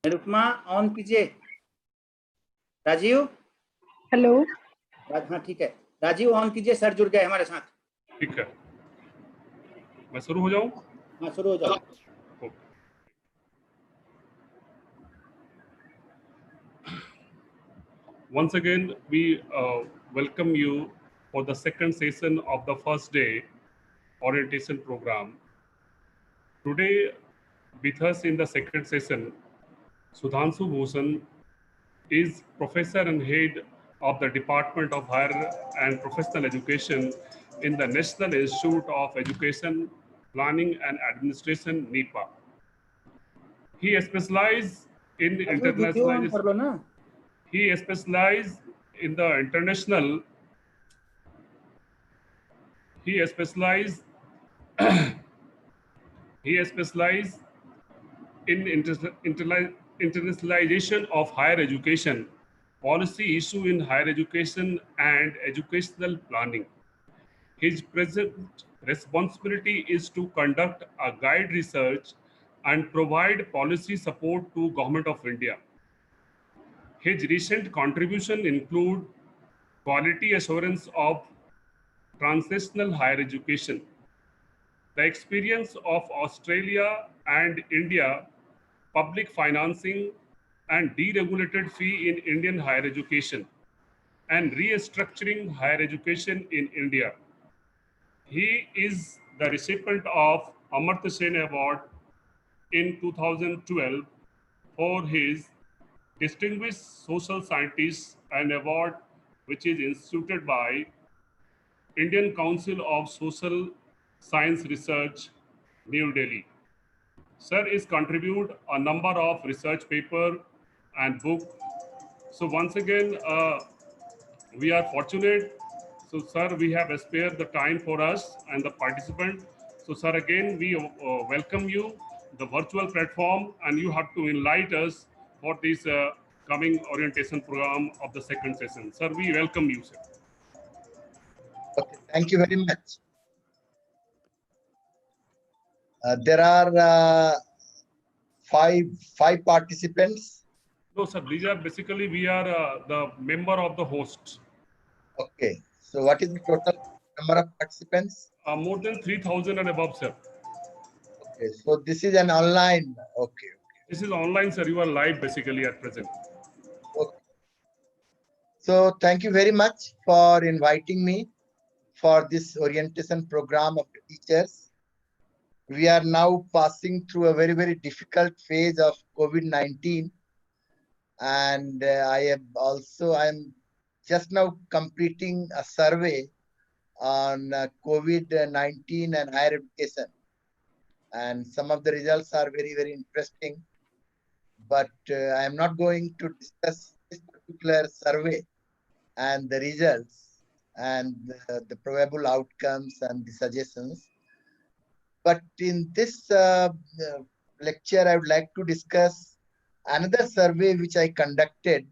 Nirupama on कीजिए। Rajiv, hello. हाँ ठीक है। राजीव ऑन कीजिए, सर जुड़ गए हमारे साथ। ठीक है, मैं शुरू हो जाऊं? हाँ शुरू हो जाओ। Once again, we welcome you for the second session of the first day orientation program. Today, with us in the second session, Sudhanshu Bhushan is Professor and Head of the Department of Higher and Professional Education in the National Institute of Education, Planning and Administration, NEPA. He specializes in internationalization. कर लो ना। He specialized in the international. He specialized. He specialized in internationalization of higher education, policy issue in higher education, and educational planning. His present responsibility is to conduct a guide research and provide policy support to Government of India. His recent contribution include quality assurance of transitional higher education, the experience of Australia and India, public financing and deregulated fee in Indian higher education, and restructuring higher education in India. He is the recipient of Amartya Sen Award in 2012 for his Distinguished Social Scientist, an award which is instituted by Indian Council of Social Science Research, New Delhi. Sir is contributed a number of research paper and book. So once again, we are fortunate. So sir, we have spared the time for us and the participant. So sir, again, we welcome you, the virtual platform, and you have to enlighten us for this coming orientation program of the second session. Sir, we welcome you, sir. Okay, thank you very much. There are five participants. No, sir. These are basically we are the member of the host. Okay. So what is the total number of participants? More than 3,000 and above, sir. Okay. So this is an online. Okay. This is online, sir. You are live basically at present. Okay. So thank you very much for inviting me for this orientation program of the teachers. We are now passing through a very, very difficult phase of COVID-19. And I am just now completing a survey on COVID-19 and higher education. And some of the results are very, very interesting. But I am not going to discuss this particular survey and the results and the probable outcomes and the suggestions. But in this lecture, I would like to discuss another survey which I conducted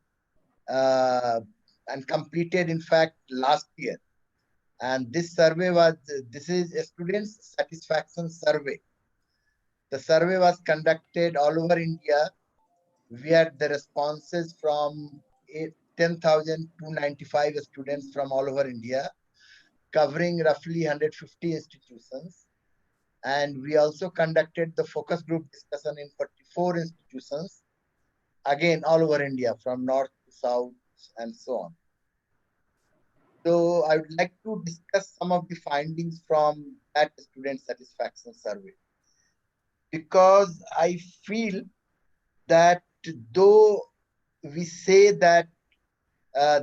and completed, in fact, last year. And this survey this is a students' satisfaction survey. The survey was conducted all over India. We had the responses from 10,295 students from all over India, covering roughly 150 institutions. And we also conducted the focus group discussion in 44 institutions, again, all over India, from north to south and so on. So I would like to discuss some of the findings from that student satisfaction survey, because I feel that though we say that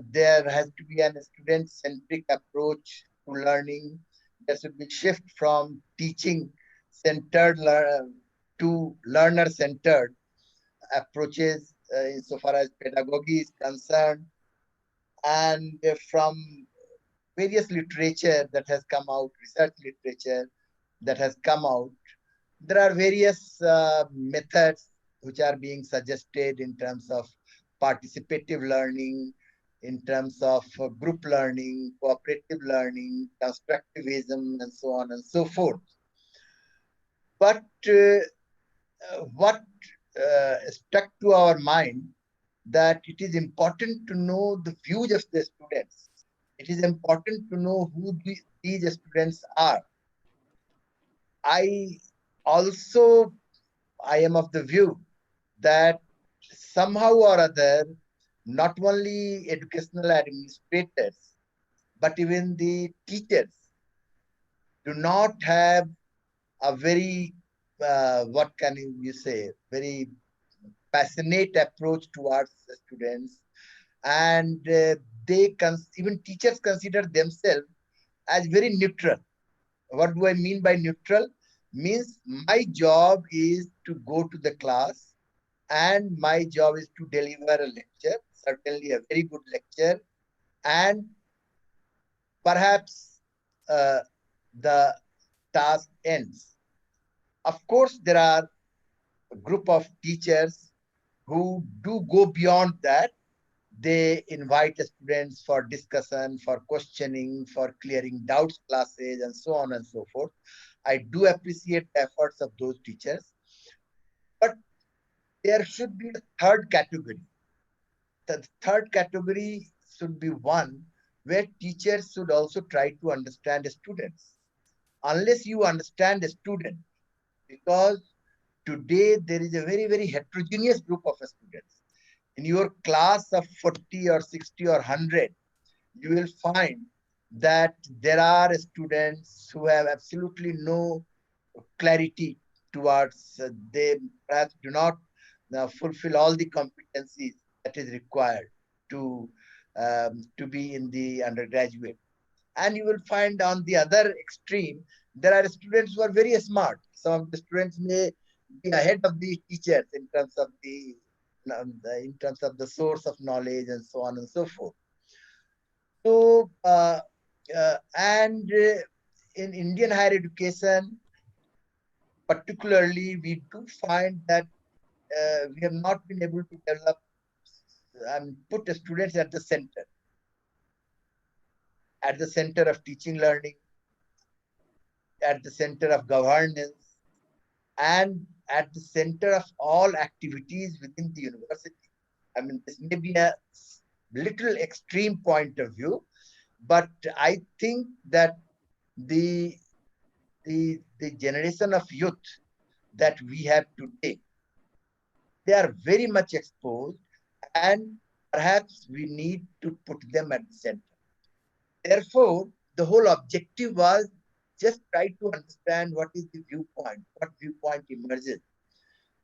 there has to be a student-centric approach to learning, there should be shift from teaching-centered to learner-centered approaches insofar as pedagogy is concerned, and from various literature that has come out, research literature that has come out, there are various methods which are being suggested in terms of participative learning, in terms of group learning, cooperative learning, constructivism, and so on and so forth. But what stuck to our mind that it is important to know the views of the students. It is important to know who these students are. I also, I am of the view that somehow or other, not only educational administrators, but even the teachers do not have a very, what can you say, very passionate approach towards the students. And even teachers consider themselves as very neutral. What do I mean by neutral? Means my job is to go to the class and my job is to deliver a lecture, certainly a very good lecture, and perhaps uh, the task ends. Of course, there are a group of teachers who do go beyond that. They invite the students for discussion, for questioning, for clearing doubts classes, and so on and so forth. I do appreciate the efforts of those teachers. But there should be a third category. The third category should be one where teachers should also try to understand the students. Unless you understand the student, because today there is a very, very heterogeneous group of students. In your class of 40 or 60 or 100, you will find that there are students who have absolutely no clarity towards, they perhaps do not fulfill all the competencies that is required to be in the undergraduate. And you will find on the other extreme, there are students who are very smart. Some of the students may be ahead of the teachers in terms of the source of knowledge and so on and so forth. So, in Indian higher education, particularly, we do find that we have not been able to develop and put the students at the center of teaching learning, at the center of governance, and at the center of all activities within the university. I mean, this may be a little extreme point of view, but I think that the generation of youth that we have today, they are very much exposed, and perhaps we need to put them at the center. Therefore, the whole objective was just try to understand what is the viewpoint, what viewpoint emerges,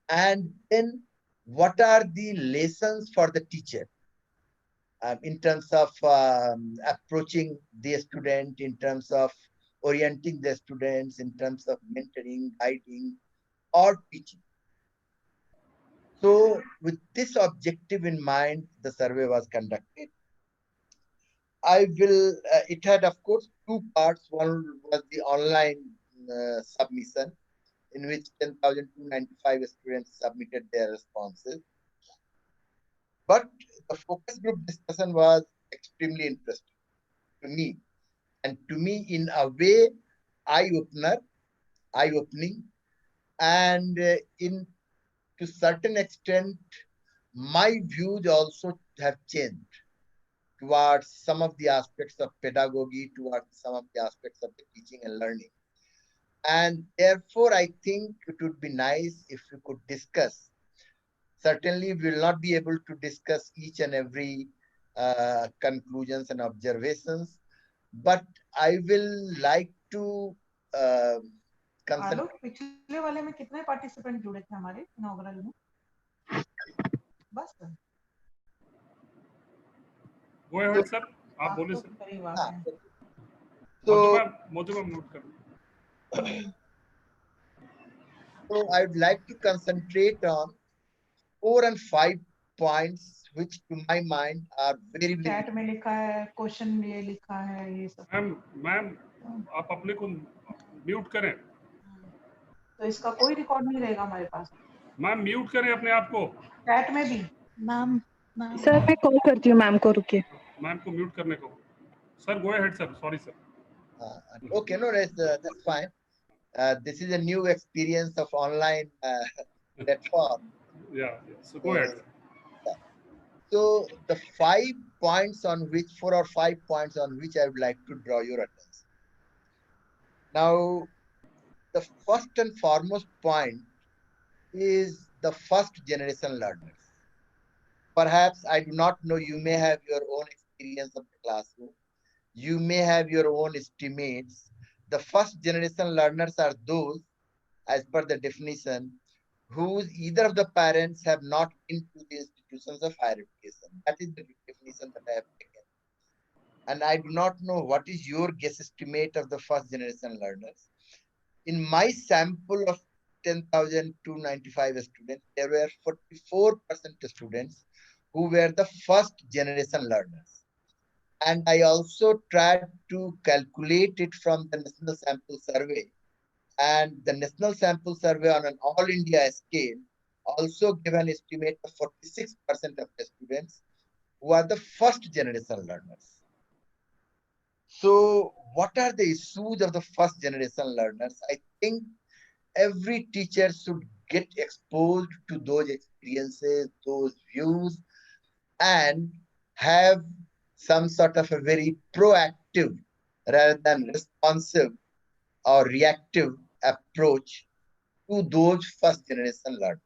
and then what are the lessons for the teacher in terms of approaching the student, in terms of orienting the students, in terms of mentoring, guiding, or teaching. So with this objective in mind, the survey was conducted. It had, of course, two parts. One was the online submission, in which 10,295 students submitted their responses. But the focus group discussion was extremely interesting to me, and to me, in a way, eye-opening, and in to certain extent, my views also have changed towards some of the aspects of pedagogy, towards some of the aspects of the teaching and learning. And therefore, I think it would be nice if we could discuss. Certainly, we will not be able to discuss each and every conclusions and observations, but I will like to आलोक पिछले वाले में कितने participant जुड़े थे हमारे inaugural में? बस Go ahead, sir. आप बोले सर. मोदी मैम नोट कर. So I would like to concentrate on 4 and 5 points, which to my mind are very, very. Chat में लिखा है, क्वेश्चन ये लिखा है, ये सब. मैम आप अपने को म्यूट करें. तो इसका कोई रिकॉर्ड नहीं रहेगा हमारे पास. मैम म्यूट करें अपने आप को. चैट में भी. मैम सर मैं कॉल करती हूँ मैम को, रुकिए. मैम को म्यूट करने को. Sir go ahead sir. Sorry sir. Okay, no, that's fine. This is a new experience of online platform. Yeah. So go ahead. So the 5 points on which, 4 or 5 points on which I would like to draw your attention. Now, the first and foremost point is the first generation learners. Perhaps I do not know, you may have your own experience of the classroom. You may have your own estimates. The first generation learners are those, as per the definition, whose either of the parents have not been to the institutions of higher education. That is the definition that I have taken. And I do not know what is your guess estimate of the first generation learners. In my sample of 10,295 students, there were 44% students who were the first generation learners. And I also tried to calculate it from the National Sample Survey. And the National Sample Survey on an all India scale also gave an estimate of 46% of the students who are the first generation learners. So what are the issues of the first generation learners? I think every teacher should get exposed to those experiences, those views, and have some sort of a very proactive rather than responsive or reactive approach to those first generation learners.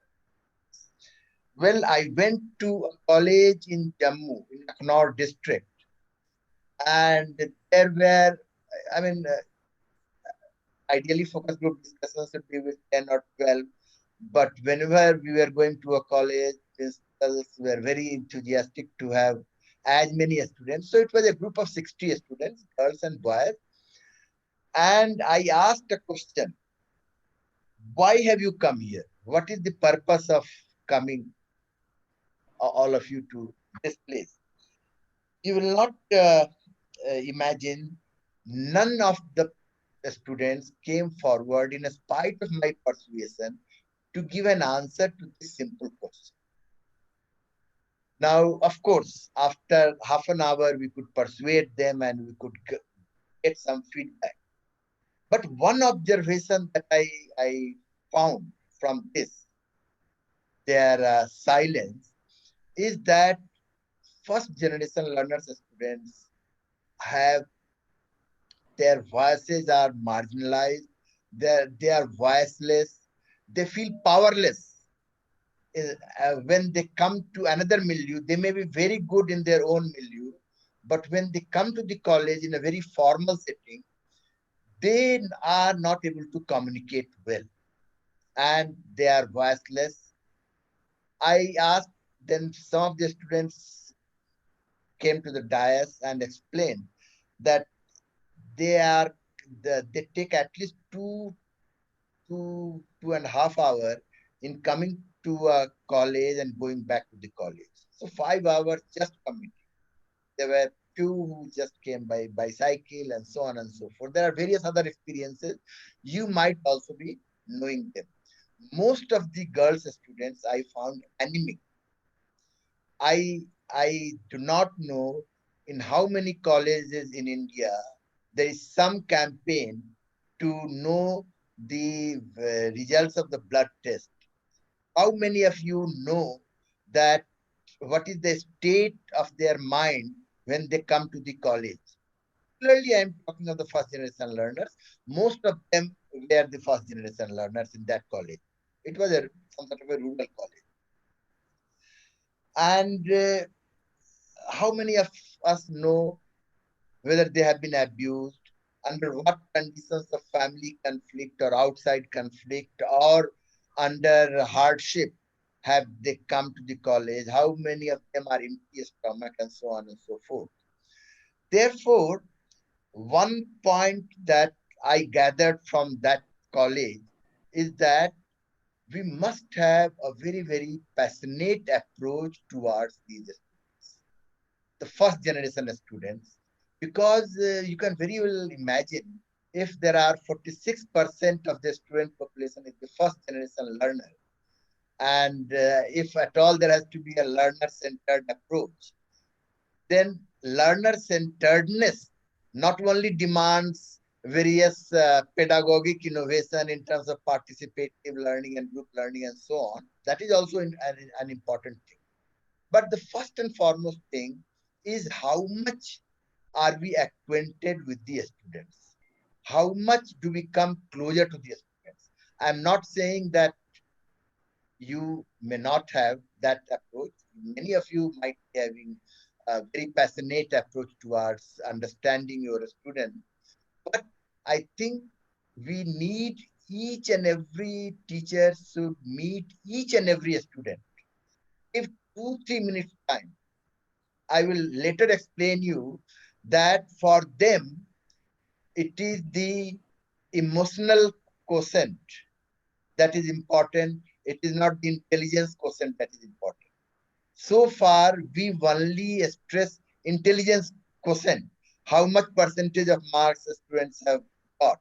Well, I went to a college in Jammu, in Aknor district, and there were, I mean, ideally focus group discussions should be with 10 or 12, but whenever we were going to a college, principals were very enthusiastic to have as many students. So it was a group of 60 students, girls and boys. And I asked a question, why have you come here? What is the purpose of coming, all of you, to this place? You will not imagine, none of the students came forward in spite of my persuasion to give an answer to this simple question. Now, of course, after half an hour, we could persuade them and we could get some feedback. But one observation that I found from this, their silence, is that first generation learners students have, their voices are marginalized, they are voiceless, they feel powerless. When they come to another milieu, they may be very good in their own milieu, but when they come to the college in a very formal setting, they are not able to communicate well and they are voiceless. I asked, then some of the students came to the dais and explained that they take at least 2.5 hours in coming to a college and going back to the college. So 5 hours just commuting. There were few who just came by bicycle and so on and so forth. There are various other experiences. You might also be knowing them. Most of the girls students I found anemic. I do not know in how many colleges in India there is some campaign to know the results of the blood test. How many of you know that what is the state of their mind when they come to the college? Clearly, I am talking of the first generation learners. Most of them were the first generation learners in that college. It was some sort of a rural college. And how many of us know whether they have been abused, under what conditions of family conflict or outside conflict or under hardship have they come to the college? How many of them are empty stomach and so on and so forth? Therefore, one point that I gathered from that college is that we must have a very, very passionate approach towards these students, the first generation students, because you can very well imagine if there are 46% of the student population is the first generation learner, and if at all there has to be a learner-centered approach, then learner-centeredness not only demands various pedagogic innovation in terms of participative learning and group learning and so on. That is also an important thing. But the first and foremost thing is how much are we acquainted with the students? How much do we come closer to the students? I'm not saying that you may not have that approach. Many of you might be having a very passionate approach towards understanding your student. But I think we need each and every teacher should meet each and every student. If 2-3 minutes time, I will later explain you that for them, it is the emotional quotient that is important. It is not the intelligence quotient that is important. So far, we only stress intelligence quotient, how much percentage of marks students have got.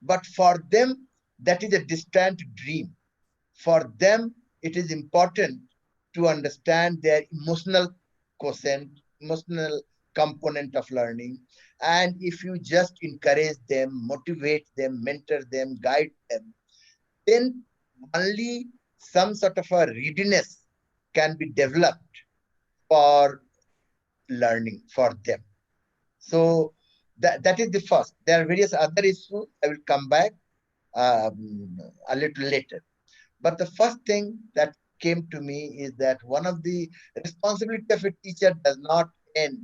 But for them, that is a distant dream. For them, it is important to understand their emotional quotient, emotional component of learning. And if you just encourage them, motivate them, mentor them, guide them, then only some sort of a readiness can be developed for learning for them. So that is the first. There are various other issues. I will come back a little later. But the first thing that came to me is that one of the responsibility of a teacher does not end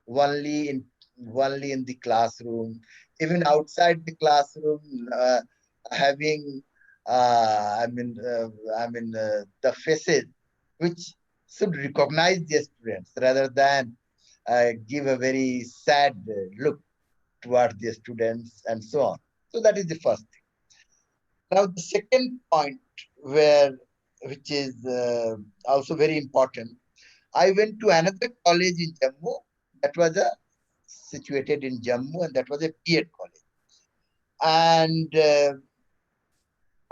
only in the classroom. Even outside the classroom, having the faces which should recognize the students rather than give a very sad look toward the students and so on. So that is the first thing. Now the second point which is also very important, I went to another college in Jammu that was situated in Jammu, and that was a B.Ed college. And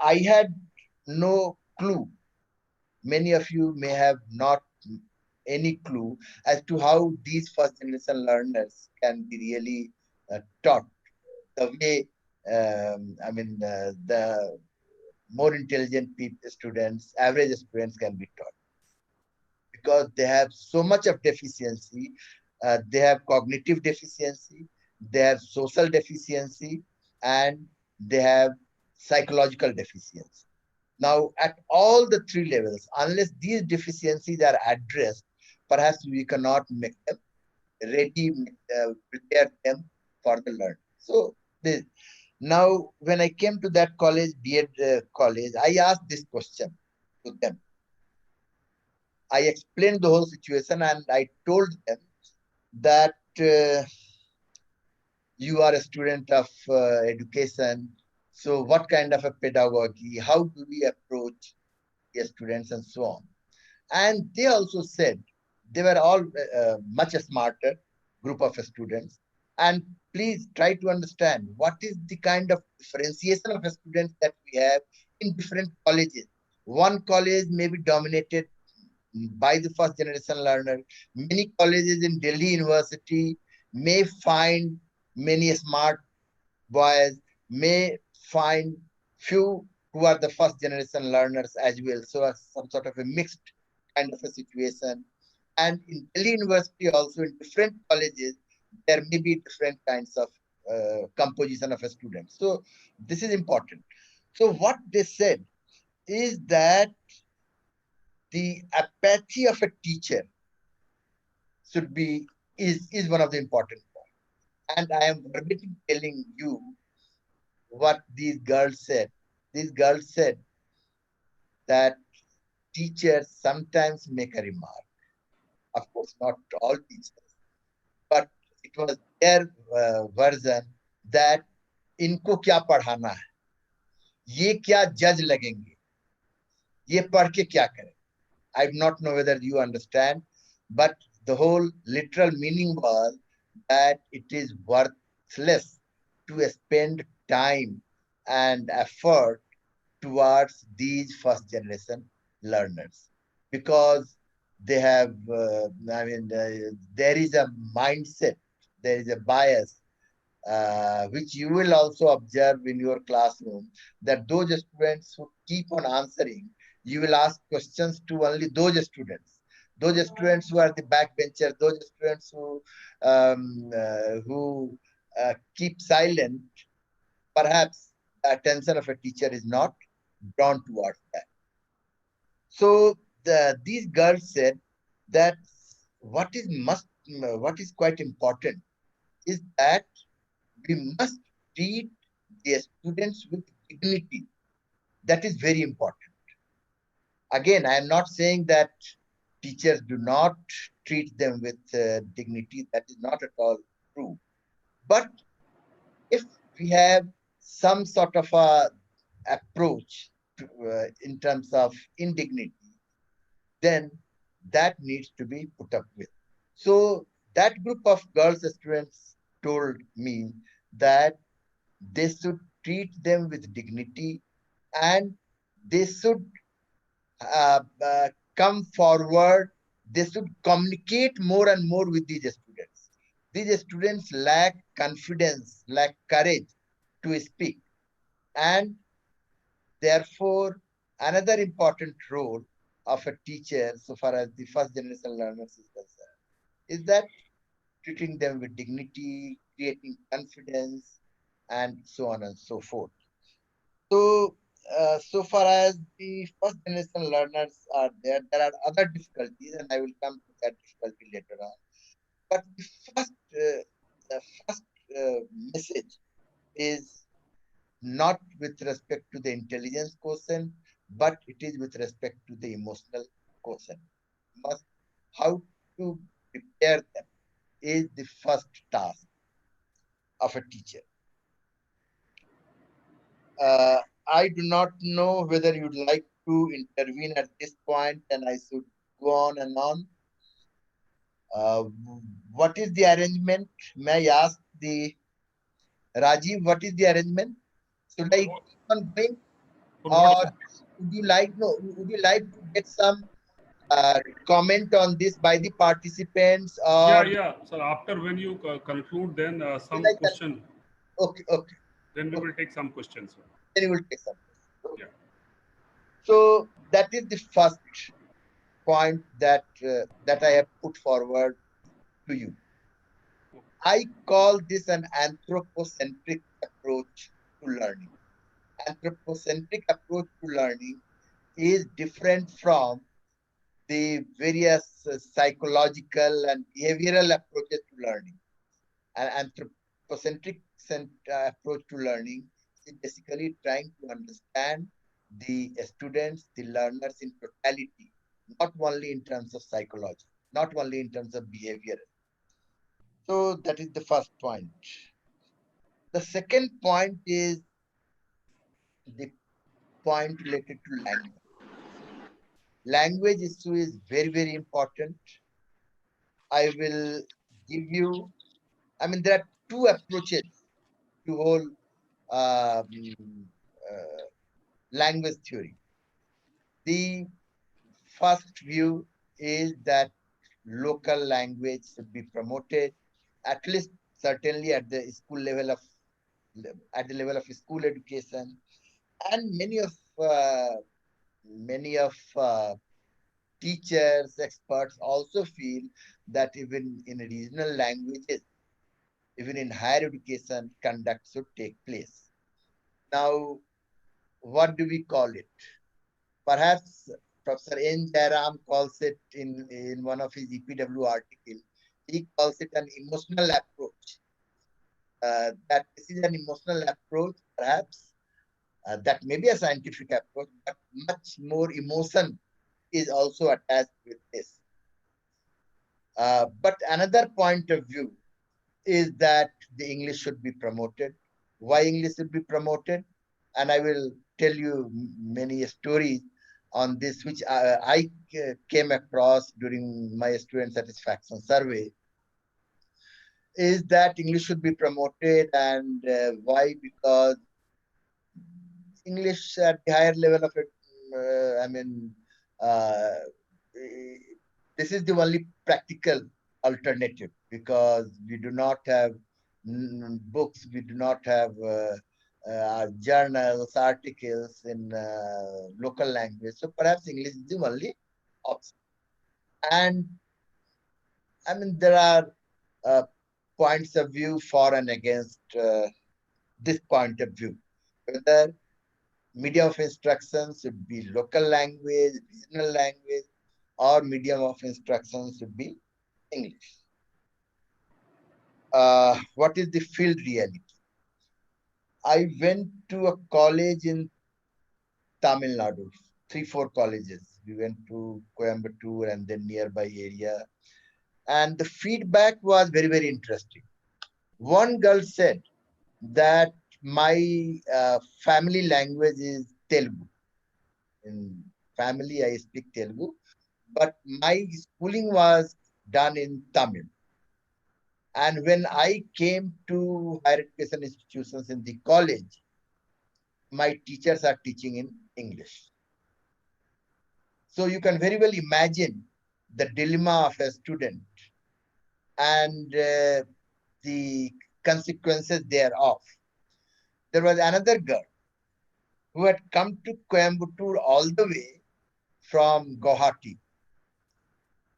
I had no clue. Many of you may have not any clue as to how these first generation learners can be really taught the way, the more intelligent people, students, average students can be taught, because they have so much of deficiency. They have cognitive deficiency, they have social deficiency, and they have psychological deficiency. Now, at all the three levels, unless these deficiencies are addressed, perhaps we cannot make them ready, prepare them for the learning. So, now when I came to that college, B.Ed college, I asked this question to them. I explained the whole situation and I told them that you are a student of education. So what kind of a pedagogy? How do we approach the students and so on? And they also said they were all much smarter group of students. And please try to understand what is the kind of differentiation of students that we have in different colleges. One college may be dominated by the first generation learner. Many colleges in Delhi University may find many smart boys, may find few who are the first generation learners as well. So some sort of a mixed kind of a situation. And in Delhi University also, in different colleges, there may be different kinds of composition of a student. So this is important. So what they said is that the apathy of a teacher should be is one of the important points. And I am verbatim telling you what these girls said. These girls said that teachers sometimes make a remark. Of course, not all teachers, but it was their version that इनको क्या पढ़ाना है, ये क्या जज लगेंगे, ये पढ़ के क्या करें. I do not know whether you understand, but the whole literal meaning was that it is worthless to spend time and effort towards these first generation learners, because they have, there is a mindset, there is a bias which you will also observe in your classroom, that those students who keep on answering, you will ask questions to only those students. Those students who are the backbenchers, those students who keep silent, perhaps the attention of a teacher is not drawn towards that. So these girls said that what is quite important is that we must treat the students with dignity. That is very important. Again, I am not saying that teachers do not treat them with dignity. That is not at all true. But if we have some sort of a approach in terms of indignity, then that needs to be put up with. So that group of girls students told me that they should treat them with dignity, and they should come forward. They should communicate more and more with these students. These students lack confidence, lack courage to speak. And therefore, another important role of a teacher, so far as the first generation learners is concerned, is that treating them with dignity, creating confidence, and so on and so forth. So, so far as the first generation learners are there are other difficulties, and I will come to that difficulty later on. But the first message is not with respect to the intelligence quotient, but it is with respect to the emotional quotient. How to prepare them is the first task of a teacher. I do not know whether you'd like to intervene at this point, and I should go on and on. What is the arrangement? May I ask the Rajiv, what is the arrangement? Should I keep on going, For what, or sir? would you like to get some comment on this by the participants, Yeah, or yeah. So after when you conclude, then will some I question. okay. Then we Okay. will take some questions, sir. Then we will take some. Yeah. So that is the first point that I have put forward to you. I call this an anthropocentric approach to learning. Anthropocentric approach to learning is different from the various psychological and behavioral approaches to learning. An anthropocentric approach to learning is basically trying to understand the students, the learners in totality, not only in terms of psychology, not only in terms of behavior. So that is the first point. The second point is the point related to language. Language issue is very, very important. I will give you, there are two approaches to whole language theory. The first view is that local language should be promoted, at least certainly at the school level of school education, and many of teachers, experts also feel that even in regional languages, even in higher education, conduct should take place. Now, what do we call it? Perhaps Professor N. Jairam calls it in one of his EPW articles, he calls it an emotional approach. That this is an emotional approach, perhaps that may be a scientific approach, but much more emotion is also attached with this. But another point of view is that the English should be promoted. Why English should be promoted? And I will tell you many stories on this, which I came across during my student satisfaction survey, is that English should be promoted. And why? Because English at the higher level of it, uh, this is the only practical alternative, because we do not have books. We do not have journals, articles in local language. So perhaps English is the only option. And I mean, there are points of view for and against this point of view. Whether medium of instruction should be local language, regional language, or medium of instruction should be English. What is the field reality? I went to a college in Tamil Nadu, 3-4 colleges. We went to Coimbatore and then nearby area. And the feedback was very, very interesting. One girl said that my family language is Telugu. In family, I speak Telugu, but my schooling was done in Tamil. And when I came to higher education institutions in the college, my teachers are teaching in English. So you can very well imagine the dilemma of a student and the consequences thereof. There was another girl who had come to Coimbatore all the way from Guwahati,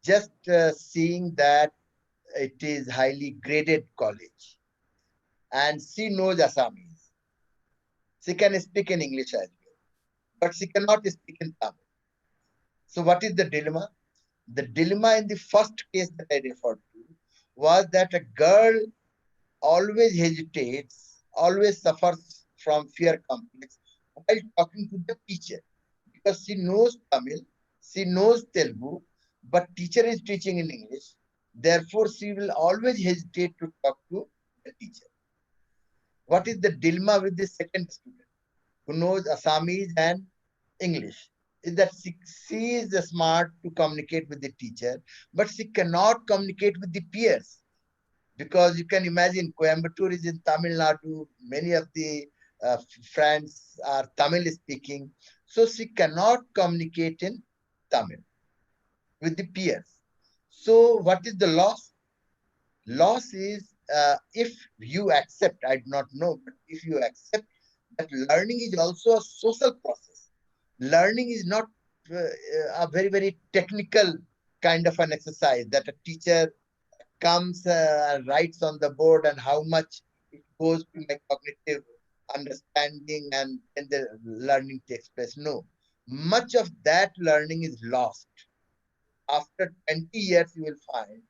just seeing that it is highly graded college. And she knows Assamese. She can speak in English as well, but she cannot speak in Tamil. So what is the dilemma? The dilemma in the first case that I referred to was that a girl always hesitates, always suffers from fear complex while talking to the teacher because she knows Tamil, she knows Telugu, but teacher is teaching in English. Therefore, she will always hesitate to talk to the teacher. What is the dilemma with the second student who knows Assamese and English? Is that she is smart to communicate with the teacher, but she cannot communicate with the peers. Because you can imagine Coimbatore is in Tamil Nadu, many of the friends are Tamil speaking, so she cannot communicate in Tamil with the peers. So what is the loss? Loss is if you accept, I do not know, but if you accept that learning is also a social process. Learning is not a very, very technical kind of an exercise that a teacher comes, writes on the board and how much it goes to my cognitive understanding and then the learning takes place. No, much of that learning is lost. After 20 years, you will find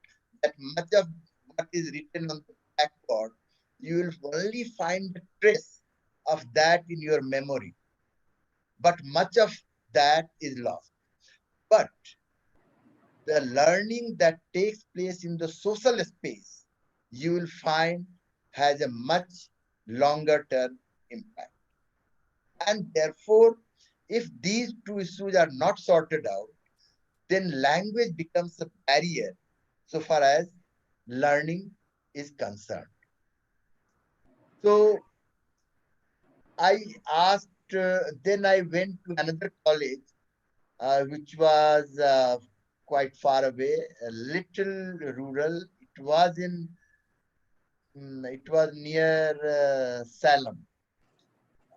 that much of what is written on the blackboard, you will only find the trace of that in your memory. But much of that is lost. But the learning that takes place in the social space, you will find has a much longer term impact. And therefore, if these two issues are not sorted out, then language becomes a barrier so far as learning is concerned. So I asked, then I went to another college, which was quite far away, a little rural. It was near Salem.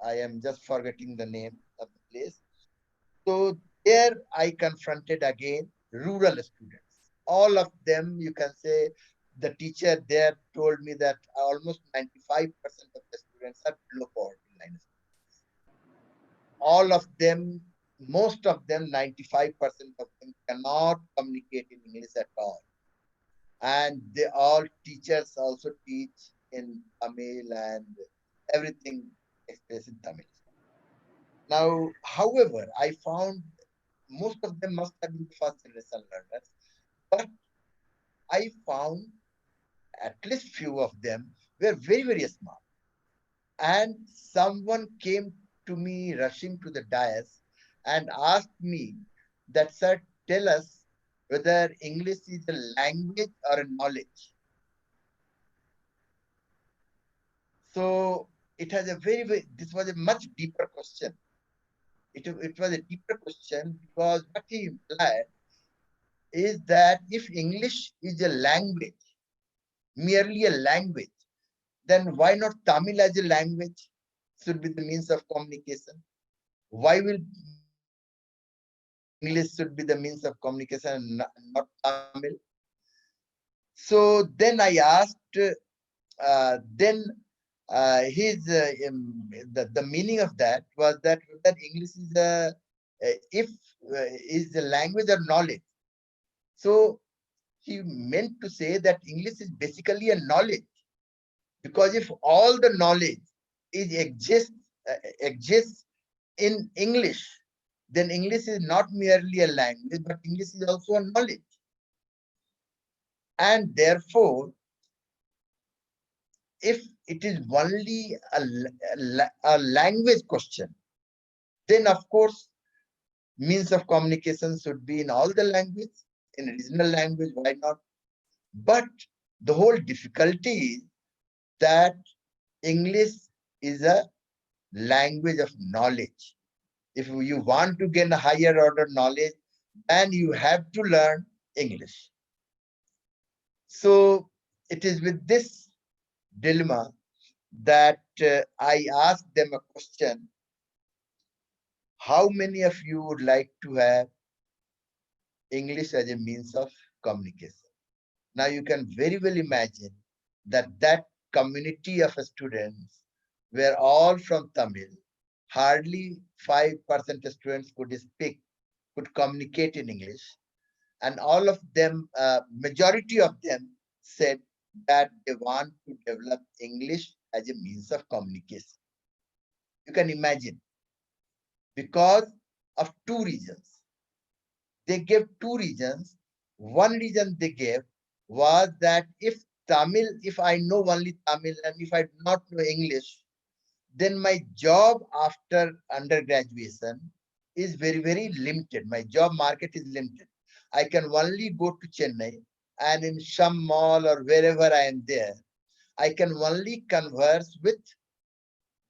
I am just forgetting the name of the place. So there I confronted again rural students. All of them, you can say, the teacher there told me that almost 95% of the students are below poverty line. All of them, most of them, 95% of them cannot communicate in English at all. And they all teachers also teach in Tamil and everything expressed in Tamil. Now, however, I found most of them must have been first generation learners, but I found at least few of them were very, very smart. And someone came to me rushing to the dais and asked me that, sir, tell us whether English is a language or a knowledge. So it has a this was a much deeper question. It was a deeper question because what he implied is that if English is a language, merely a language, then why not Tamil as a language should be the means of communication? Why will English should be the means of communication and not Tamil? So then I asked, the meaning of that was that English is is the language of knowledge. So he meant to say that English is basically a knowledge, because if all the knowledge exists in English, then English is not merely a language, but English is also a knowledge. And therefore, if it is only a language question, then of course, means of communication should be in all the language, in regional language, why not? But the whole difficulty is that English is a language of knowledge. If you want to gain a higher order knowledge, then you have to learn English. So it is with this dilemma that I asked them a question: how many of you would like to have English as a means of communication? Now you can very well imagine that community of students were all from Tamil. Hardly 5% of students could communicate in English. And all of them, majority of them said that they want to develop English as a means of communication. You can imagine, because of two reasons. They gave two reasons. One reason they gave was that if I know only Tamil and if I do not know English, then my job after undergraduation is very, very limited. My job market is limited. I can only go to Chennai, and in some mall or wherever I am there, I can only converse with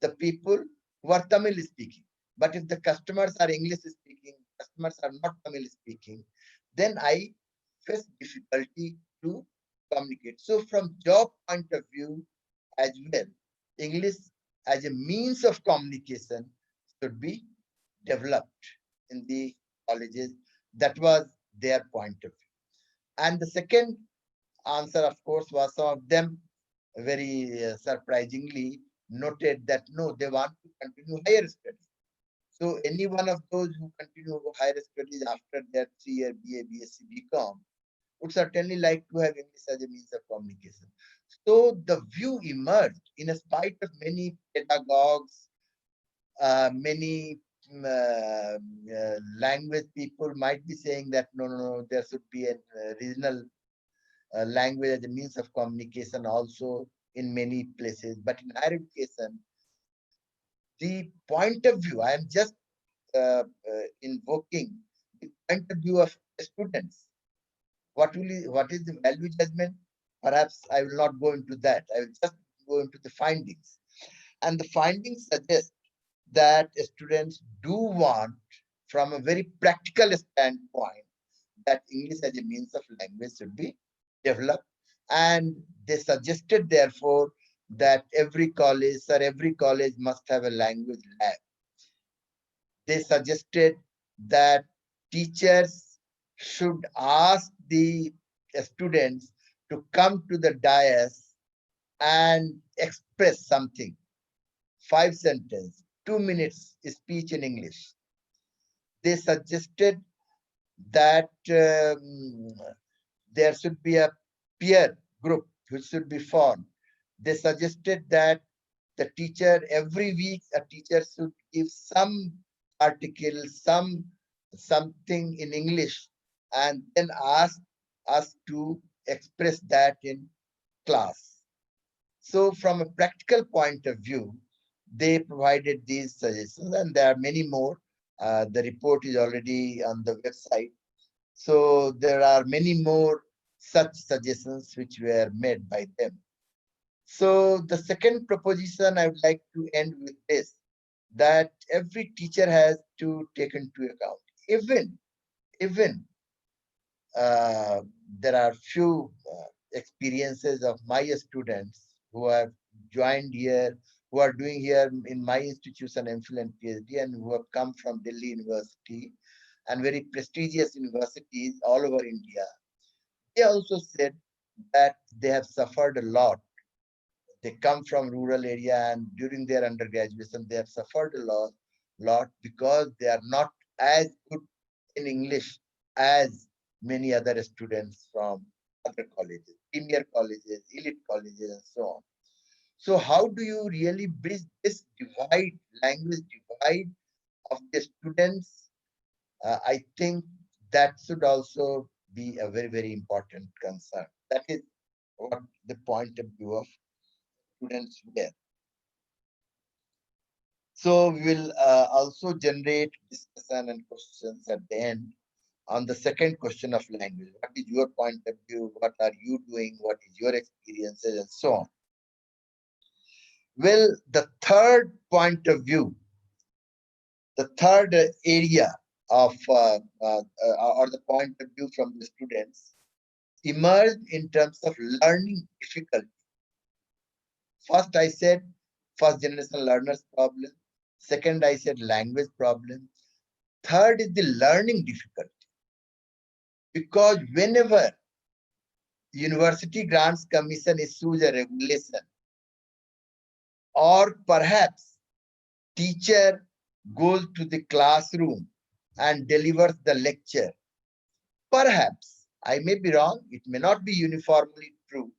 the people who are Tamil speaking. But if the customers are English speaking, customers are not Tamil speaking, then I face difficulty to communicate. So from job point of view as well, English as a means of communication should be developed in the colleges. That was their point of view. And the second answer, of course, was some of them very surprisingly noted that no, they want to continue higher studies. So any one of those who continue higher studies after their 3-year BA, BSc, BCom would certainly like to have English as a means of communication. So the view emerged, in spite of many pedagogues, many language people might be saying that no, there should be a regional language as a means of communication also in many places. But in higher education, the point of view, I am just invoking the point of view of students. What is the value judgment? Perhaps I will not go into that. I will just go into the findings. And the findings suggest that students do want, from a very practical standpoint, that English as a means of language should be developed. And they suggested, therefore, that every college must have a language lab. They suggested that teachers should ask the students to come to the dais and express something. 5 sentences, 2 minutes speech in English. They suggested that there should be a peer group which should be formed. They suggested that the teacher, every week, a teacher should give some article, something in English, and then ask us to express that in class. So from a practical point of view, they provided these suggestions, and there are many more. The report is already on the website. So there are many more such suggestions which were made by them. So the second proposition I would like to end with this, that every teacher has to take into account, even there are few experiences of my students who have joined here, who are doing here in my institution, MPhil and PhD, and who have come from Delhi University and very prestigious universities all over India. They also said that they have suffered a lot. They come from rural area, and during their undergraduation, they have suffered a lot because they are not as good in English as many other students from other colleges, premier colleges, elite colleges, and so on. So how do you really bridge this divide, language divide of the students? I think that should also be a very, very important concern. That is what the point of view of students were. So we will also generate discussion and questions at the end on the second question of language. What is your point of view? What are you doing? What is your experiences, and so on. Well, the third point of view, the third area of or the point of view from the students emerged in terms of learning difficulty. First, I said first generation learners problem. Second, I said language problem. Third is the learning difficulty. Because whenever University Grants Commission issues a regulation, or perhaps teacher goes to the classroom and delivers the lecture, perhaps, I may be wrong, it may not be uniformly true,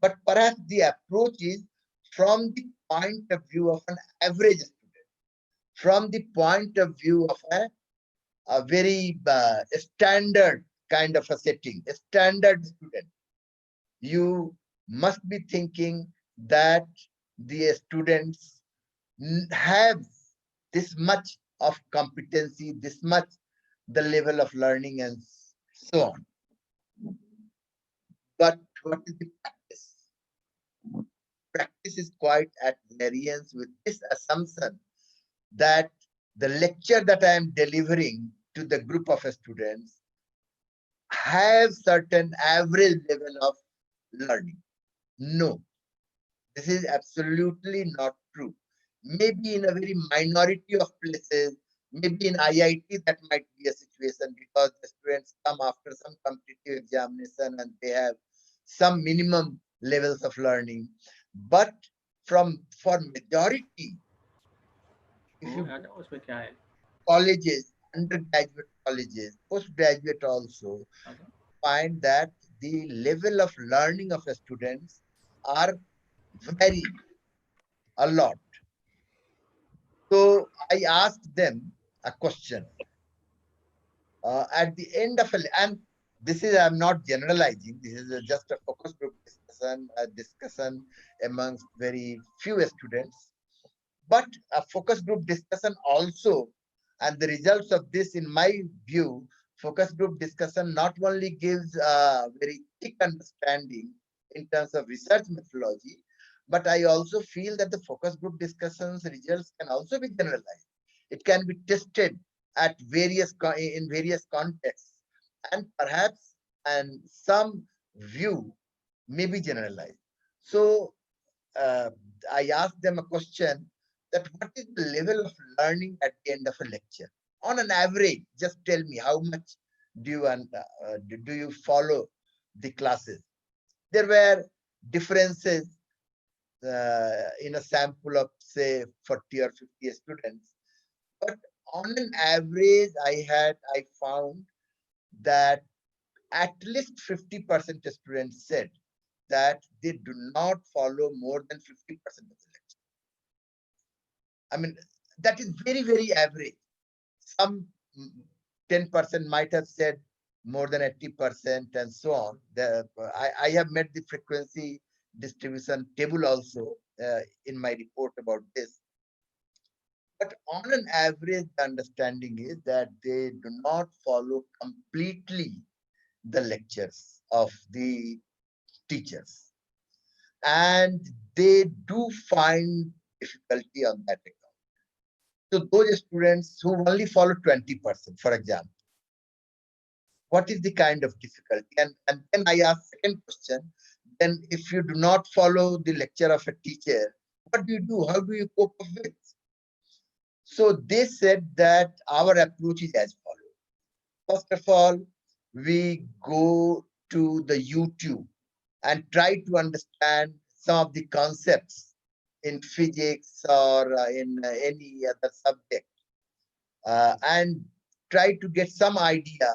but perhaps the approach is from the point of view of an average student, from the point of view of a very standard kind of a setting, a standard student. You must be thinking that the students have this much of competency, this much the level of learning, and so on. But what is the practice? Practice is quite at variance with this assumption that the lecture that I am delivering to the group of students have certain average level of learning. No, this is absolutely not true. Maybe in a very minority of places, maybe in IIT, that might be a situation because the students come after some competitive examination and they have some minimum levels of learning. But for majority, if you colleges, undergraduate colleges, postgraduate also, find that the level of learning of the students are vary a lot. So I asked them a question at the end of and this is, I'm not generalizing, this is just a focus group discussion, a discussion amongst very few students, but a focus group discussion also, and the results of this, in my view, focus group discussion not only gives a very thick understanding in terms of research methodology, but I also feel that the focus group discussions results can also be generalized. It can be tested at in various contexts, and perhaps and some view may be generalized. So I asked them a question that what is the level of learning at the end of a lecture? On an average, just tell me how much do you follow the classes? There were differences in a sample of say 40 or 50 students, but on an average, I found that at least 50% students said that they do not follow more than 50% of the lecture. I mean, that is very, very average. Some 10% might have said more than 80% and so on. I have made the frequency distribution table also in my report about this. But on an average, the understanding is that they do not follow completely the lectures of the teachers. And they do find difficulty on that account. So those students who only follow 20%, for example, what is the kind of difficulty? And then I asked second question, then if you do not follow the lecture of a teacher, what do you do? How do you cope up with? So they said that our approach is as follows. First of all, we go to the YouTube and try to understand some of the concepts in physics or in any other subject, and try to get some idea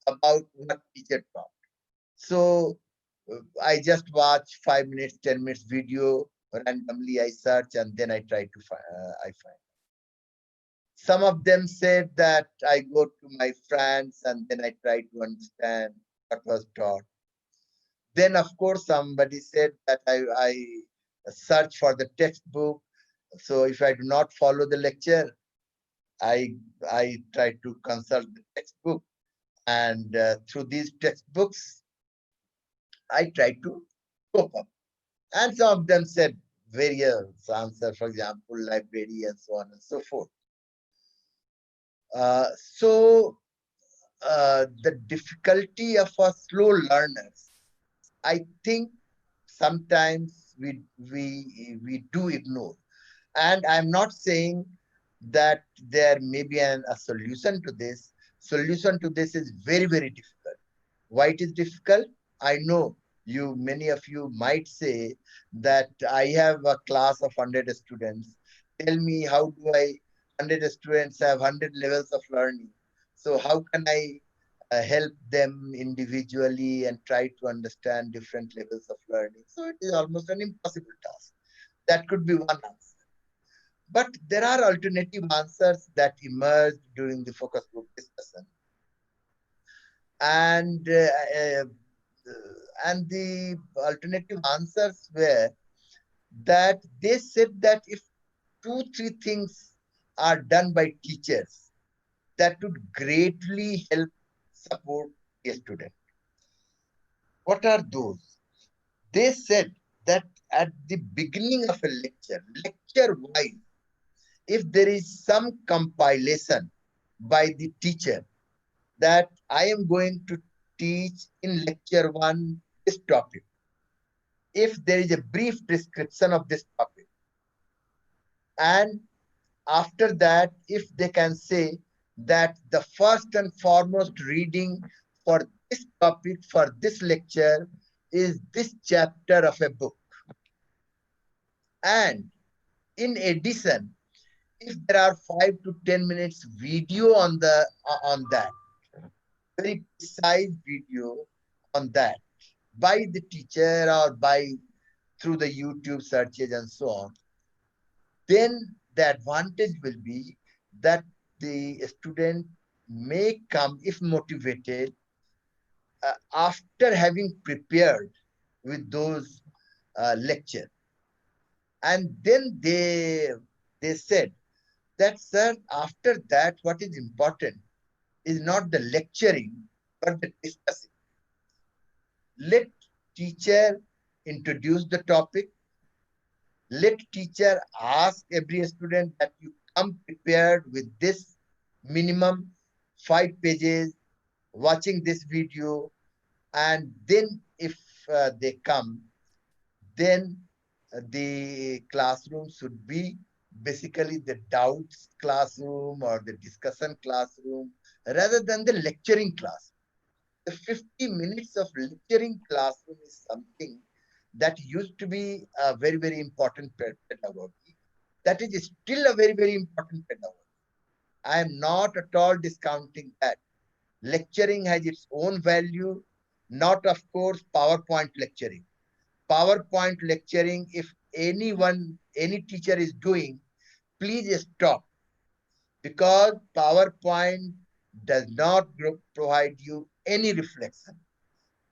about what teacher taught. So I just watch 5 minutes, 10 minutes video, randomly I search, and then I try to I find. Some of them said that I go to my friends and then I try to understand what was taught. Then, of course, somebody said that I search for the textbook. So if I do not follow the lecture, I try to consult the textbook, and through these textbooks, I try to cope up. And some of them said various answers, for example, library and so on and so forth. The difficulty of our slow learners, I think sometimes we do ignore. And I'm not saying that there may be a solution to this. Solution to this is very, very difficult. Why it is difficult? I know many of you might say that I have a class of 100 students. Tell me, how do 100 students have 100 levels of learning? So how can I help them individually and try to understand different levels of learning? So it is almost an impossible task. That could be one answer. But there are alternative answers that emerged during the focus group discussion. And the alternative answers were that they said that if 2-3 things are done by teachers, that would greatly help support a student. What are those? They said that at the beginning of a lecture-wise, if there is some compilation by the teacher that I am going to teach in lecture 1 this topic, if there is a brief description of this topic, and after that, if they can say that the first and foremost reading for this topic, for this lecture, is this chapter of a book. And in addition, if there are 5 to 10 minutes video on that, very precise video on that by the teacher or through the YouTube searches and so on, then the advantage will be that the student may come, if motivated, after having prepared with those lectures. And then they said that, sir, after that, what is important is not the lecturing, but the discussing. Let teacher introduce the topic. Let teacher ask every student that you come prepared with this minimum 5 pages, watching this video, and then if they come, then the classroom should be basically the doubts classroom or the discussion classroom rather than the lecturing class. The 50 minutes of lecturing classroom is something that used to be a very, very important pedagogy. That is still a very, very important pedagogy. I am not at all discounting that. Lecturing has its own value, not of course PowerPoint lecturing. PowerPoint lecturing, if any teacher is doing, please stop, because PowerPoint does not provide you any reflection.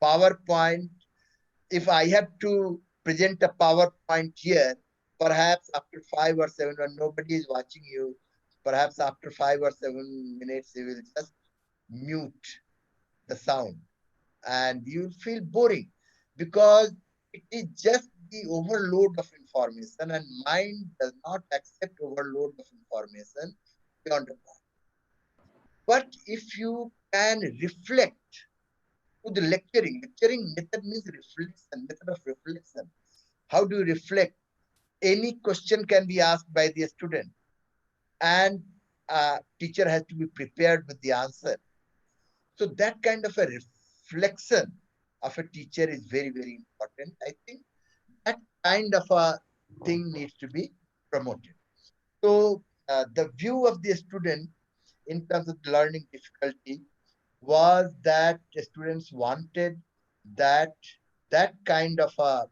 PowerPoint, if I have to present a PowerPoint here, perhaps after 5 or 7, when nobody is watching you, perhaps after 5 or 7 minutes, you will just mute the sound and you feel boring, because it is just the overload of information, and mind does not accept overload of information beyond a point. But if you can reflect to the lecturing. Lecturing method means reflection, method of reflection. How do you reflect? Any question can be asked by the student, and teacher has to be prepared with the answer. So that kind of a reflection of a teacher is very, very important. I think that kind of a thing needs to be promoted. So the view of the student in terms of learning difficulty was that the students wanted that that kind of a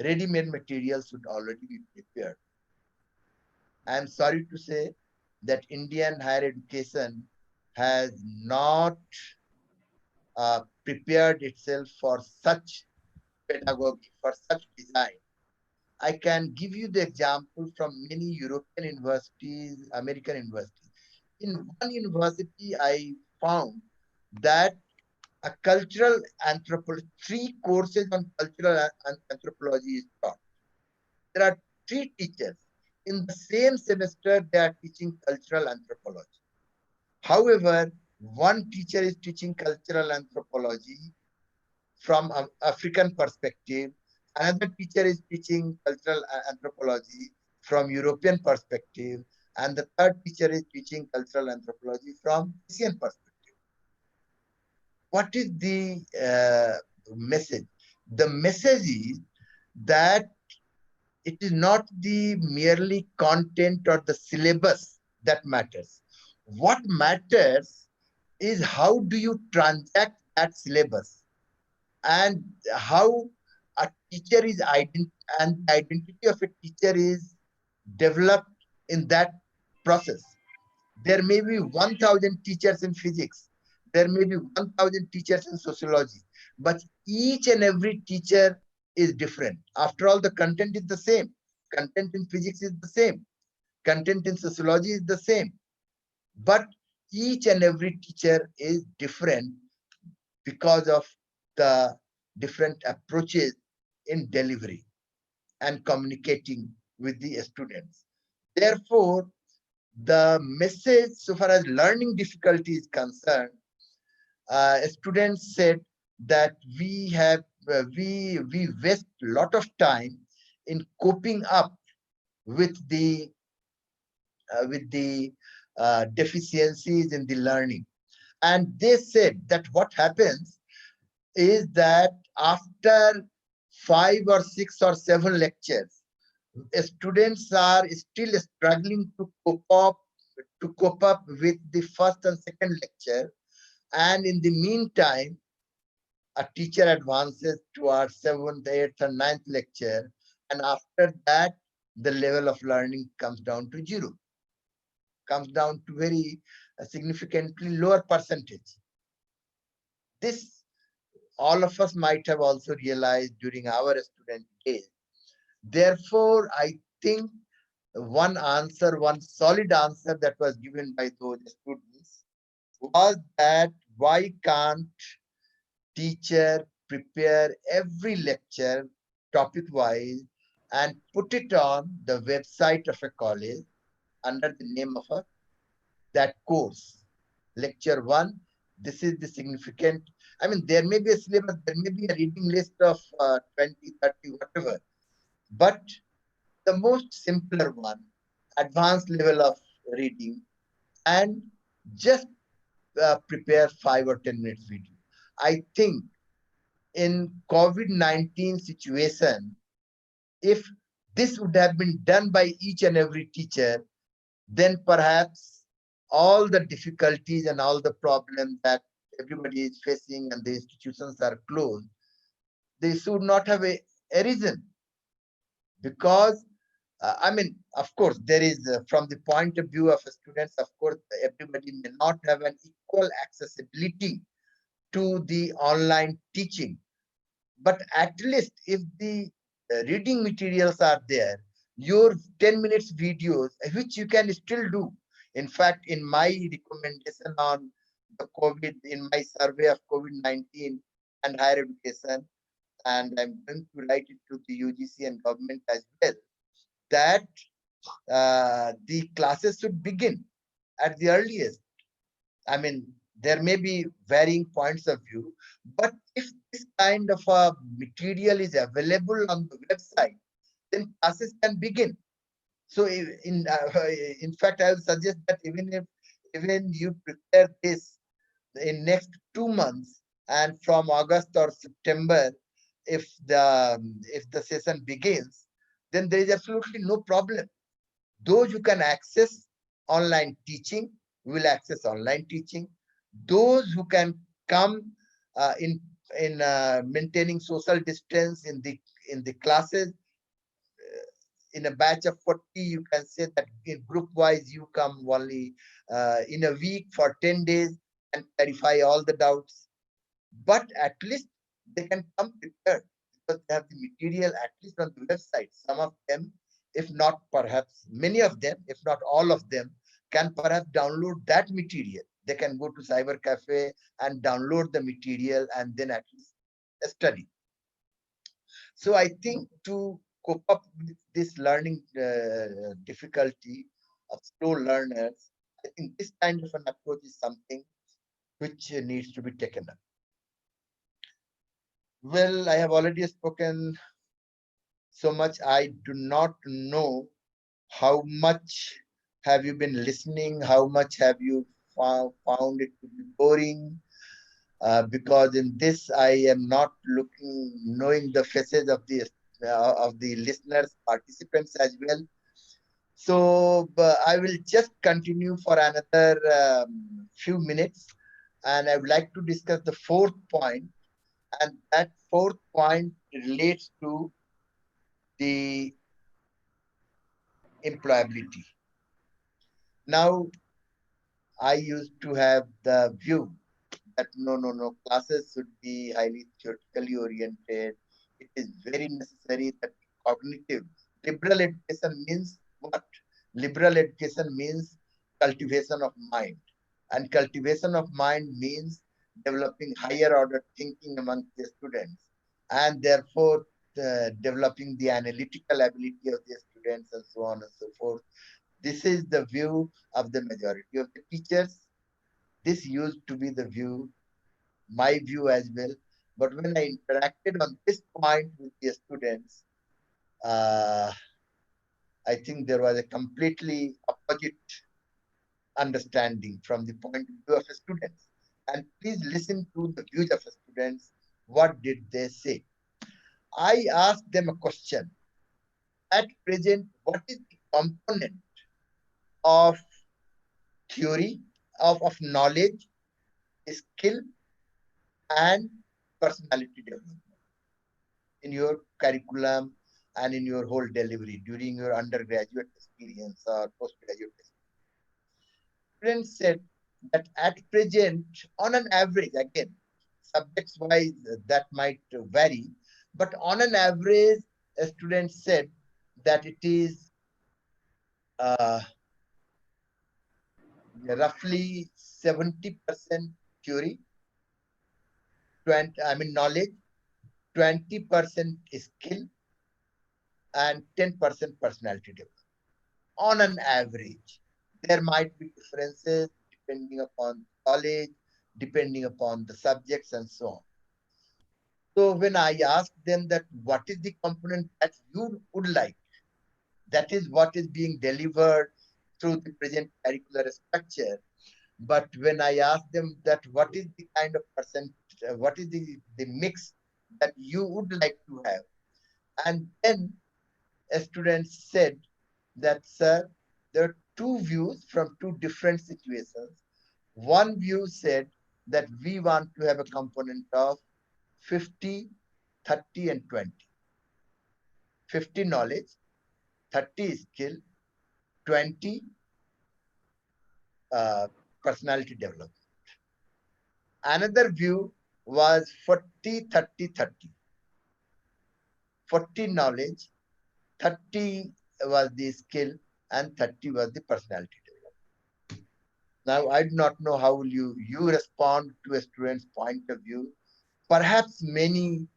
ready-made material should already be prepared. I am sorry to say that Indian higher education has not prepared itself for such pedagogy, for such design. I can give you the example from many European universities, American universities. In one university, I found that a cultural anthropology, 3 courses on cultural anthropology is taught. There are 3 teachers. In the same semester, they are teaching cultural anthropology. However, one teacher is teaching cultural anthropology from an African perspective. Another teacher is teaching cultural anthropology from European perspective. And the third teacher is teaching cultural anthropology from Asian perspective. What is the message? The message is that it is not the merely content or the syllabus that matters. What matters is how do you transact that syllabus, and how a teacher is and the identity of a teacher is developed in that process. There may be 1,000 teachers in physics. There may be 1,000 teachers in sociology, but each and every teacher is different. After all, the content is the same. Content in physics is the same. Content in sociology is the same. But each and every teacher is different because of the different approaches in delivery and communicating with the students. Therefore, the message, so far as learning difficulty is concerned, students said that we waste a lot of time in coping up with the deficiencies in the learning. And they said that what happens is that after 5 or 6 or 7 lectures, students are still struggling to cope up with the first and second lecture. And in the meantime, a teacher advances towards 7th, 8th, and 9th lecture. And after that, the level of learning comes down to 0, comes down to very significantly lower percentage. This all of us might have also realized during our student days. Therefore, I think one solid answer that was given by those students was that why can't teacher prepare every lecture topic-wise and put it on the website of a college under the name of that course. Lecture 1, this is the significant, I mean, there may be a syllabus, there may be a reading list of 20, 30, whatever. But the most simpler one, advanced level of reading, and just prepare 5 or 10 minutes video. I think in COVID-19 situation, if this would have been done by each and every teacher, then perhaps all the difficulties and all the problems that everybody is facing and the institutions are closed, they should not have arisen. Because I mean, of course, there is, from the point of view of students, of course, everybody may not have an equal accessibility to the online teaching. But at least if the reading materials are there, your 10 minutes videos, which you can still do. In fact, in my recommendation on the COVID, in my survey of COVID-19 and higher education, and I'm going to write it to the UGC and government as well, that the classes should begin at the earliest. I mean, There may be varying points of view, but if this kind of a material is available on the website, then classes can begin. So in fact, I would suggest that even you prepare this in next 2 months, and from August or September, if the session begins, then there is absolutely no problem. Those who can access online teaching will access online teaching. Those who can come in maintaining social distance in the classes, in a batch of 40, you can say that in group wise you come only in a week for 10 days and clarify all the doubts. But at least they can come prepared because they have the material at least on the website. Some of them, if not perhaps many of them, if not all of them, can perhaps download that material. They can go to cyber cafe and download the material and then at least study. So I think to cope up with this learning difficulty of slow learners, I think this kind of an approach is something which needs to be taken up. Well, I have already spoken so much. I do not know how much have you been listening, how much have you found it to be boring, because in this I am not knowing the faces of the listeners, participants as well. So I will just continue for another few minutes, and I would like to discuss the fourth point, and that fourth point relates to the employability. Now, I used to have the view that no, classes should be highly theoretically oriented. It is very necessary that cognitive liberal education means what? Liberal education means cultivation of mind, and cultivation of mind means developing higher order thinking among the students, and therefore developing the analytical ability of the students and so on and so forth. This is the view of the majority of the teachers. This used to be the view, my view as well. But when I interacted on this point with the students, uh, I think there was a completely opposite understanding from the point of view of the students. And please listen to the views of the students. What did they say? I asked them a question. At present, what is the component of theory, of knowledge, skill, and personality development in your curriculum and in your whole delivery during your undergraduate experience or postgraduate experience? Students said that at present, on an average, again, subjects wise, that might vary, but on an average, a student said that it is uh, roughly 70% theory, 20, I mean knowledge, 20% skill, and 10% personality development. On an average, there might be differences depending upon college, depending upon the subjects, and so on. So when I asked them that what is the component that you would like, that is what is being delivered through the present curricular structure. But when I asked them that what is the kind of what is the mix that you would like to have, and then a student said that, sir, there are two views from two different situations. One view said that we want to have a component of 50, 30, and 20. 50 knowledge, 30 skill, 20 personality development. Another view was 40, 30, 30. 40 knowledge, 30 was the skill, and 30 was the personality development. Now, I do not know how will you respond to a student's point of view. Perhaps many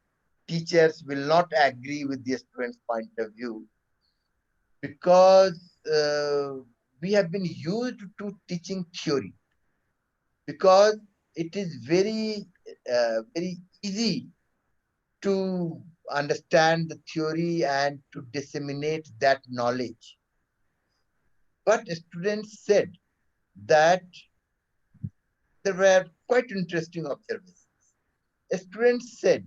teachers will not agree with the student's point of view because we have been used to teaching theory. Because it is very, very easy to understand the theory and to disseminate that knowledge. But students said that there were quite interesting observations. Students said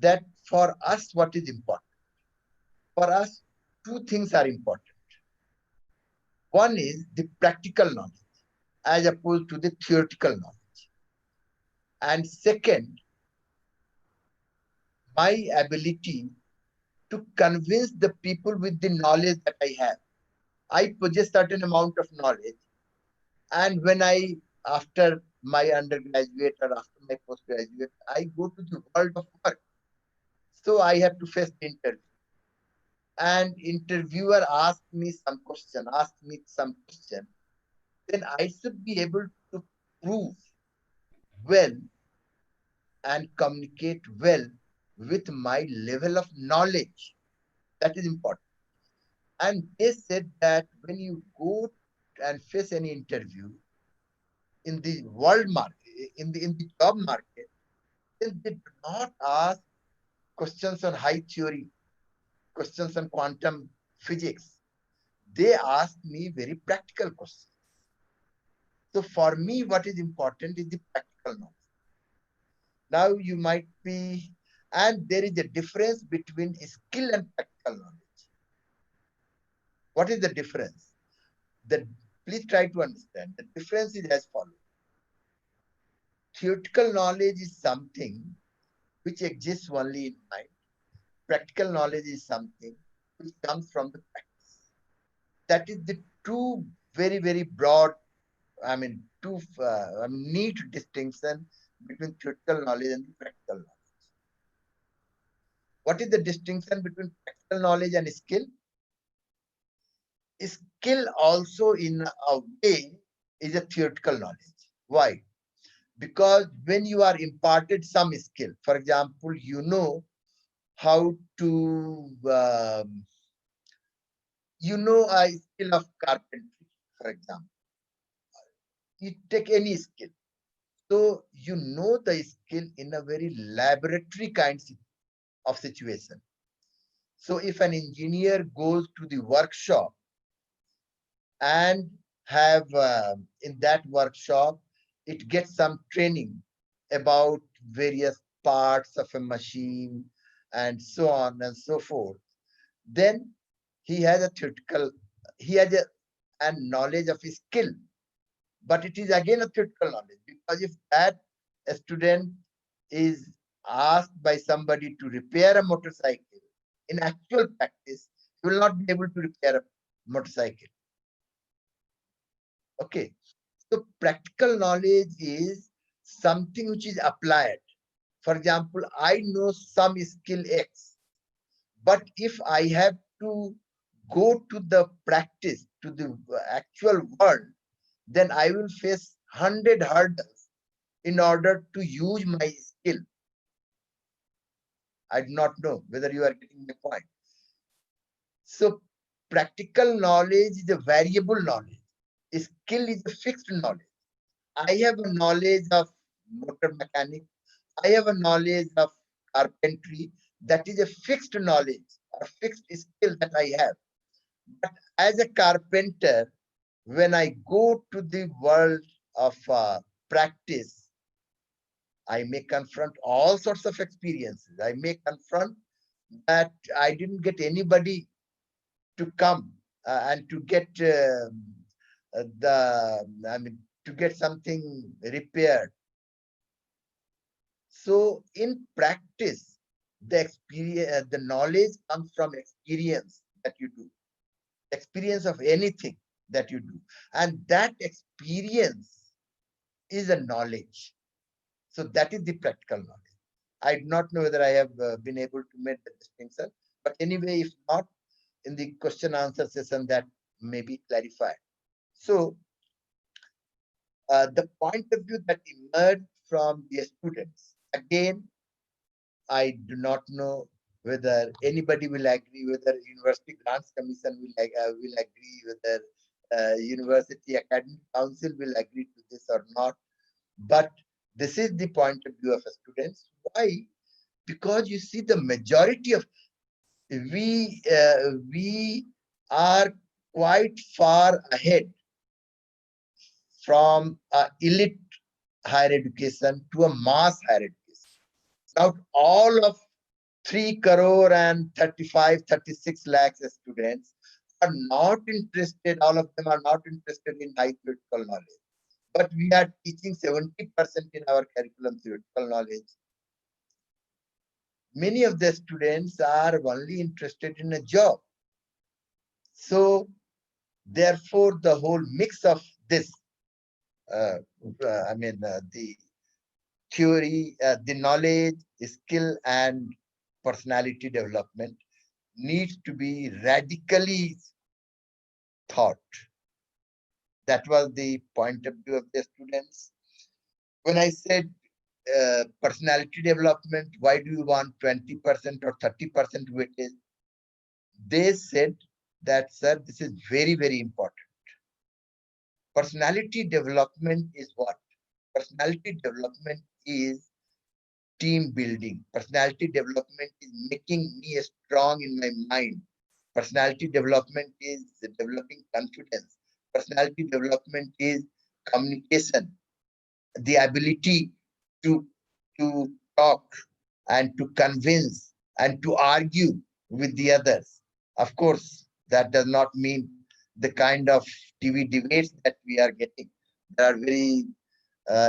that for us, what is important? For us, two things are important. One is the practical knowledge as opposed to the theoretical knowledge. And second, my ability to convince the people with the knowledge that I have. I possess certain amount of knowledge, and when after my undergraduate or after my postgraduate, I go to the world of work. So I have to face the interview. And interviewer asked me some question, then I should be able to prove well and communicate well with my level of knowledge. That is important. And they said that when you go and face any interview in the world market, in the job market, then they do not ask questions on high theory, questions on quantum physics. They ask me very practical questions. So for me, what is important is the practical knowledge. Now you might be, and there is a difference between skill and practical knowledge. What is the difference? Please try to understand. The difference is as follows. Theoretical knowledge is something which exists only in mind. Practical knowledge is something which comes from the practice. That is the two very, very broad, two neat distinction between theoretical knowledge and the practical knowledge. What is the distinction between practical knowledge and skill? Skill also in a way is a theoretical knowledge. Why? Because when you are imparted some skill, for example, you know how to, you know a skill of carpentry, for example. You take any skill. So you know the skill in a very laboratory kind of situation. So if an engineer goes to the workshop and have in that workshop, it gets some training about various parts of a machine and so on and so forth, then he has a theoretical, he has a knowledge of his skill. But it is again a theoretical knowledge, because if that student is asked by somebody to repair a motorcycle, in actual practice, he will not be able to repair a motorcycle. Okay. So practical knowledge is something which is applied. For example, I know some skill X, but if I have to go to the practice, to the actual world, then I will face 100 hurdles in order to use my skill. I do not know whether you are getting the point. So practical knowledge is a variable knowledge. Skill is a fixed knowledge. I have a knowledge of motor mechanics. I have a knowledge of carpentry. That is a fixed knowledge or fixed skill that I have. But as a carpenter, when I go to the world of practice, I may confront all sorts of experiences. I may confront that I didn't get anybody to come and to get to get something repaired. So in practice, the experience, the knowledge comes from experience that you do, experience of anything that you do, and that experience is a knowledge. So that is the practical knowledge. I do not know whether I have been able to make the distinction, but anyway, if not, in the question answer session that may be clarified. So the point of view that emerged from the students, again, I do not know whether anybody will agree, whether University Grants Commission will agree, whether University Academic Council will agree to this or not. But This is the point of view of students. Why? Because you see, the majority of we are quite far ahead from elite higher education to a mass higher education. Now, all of 3 crore and 35, 36 lakhs students are not interested, all of them are not interested in high theoretical knowledge. But we are teaching 70% in our curriculum theoretical knowledge. Many of the students are only interested in a job. So, therefore, the whole mix of this, the theory, the knowledge, skill, and personality development needs to be radically thought. That was the point of view of the students. When I said personality development, why do you want 20% or 30% weightage? They said that, sir, this is very, very important. Personality development is what? Personality development is team building. Personality development is making me strong in my mind. Personality development is developing confidence. Personality development is communication, the ability to talk and to convince and to argue with the others. Of course, that does not mean the kind of TV debates that we are getting. There are very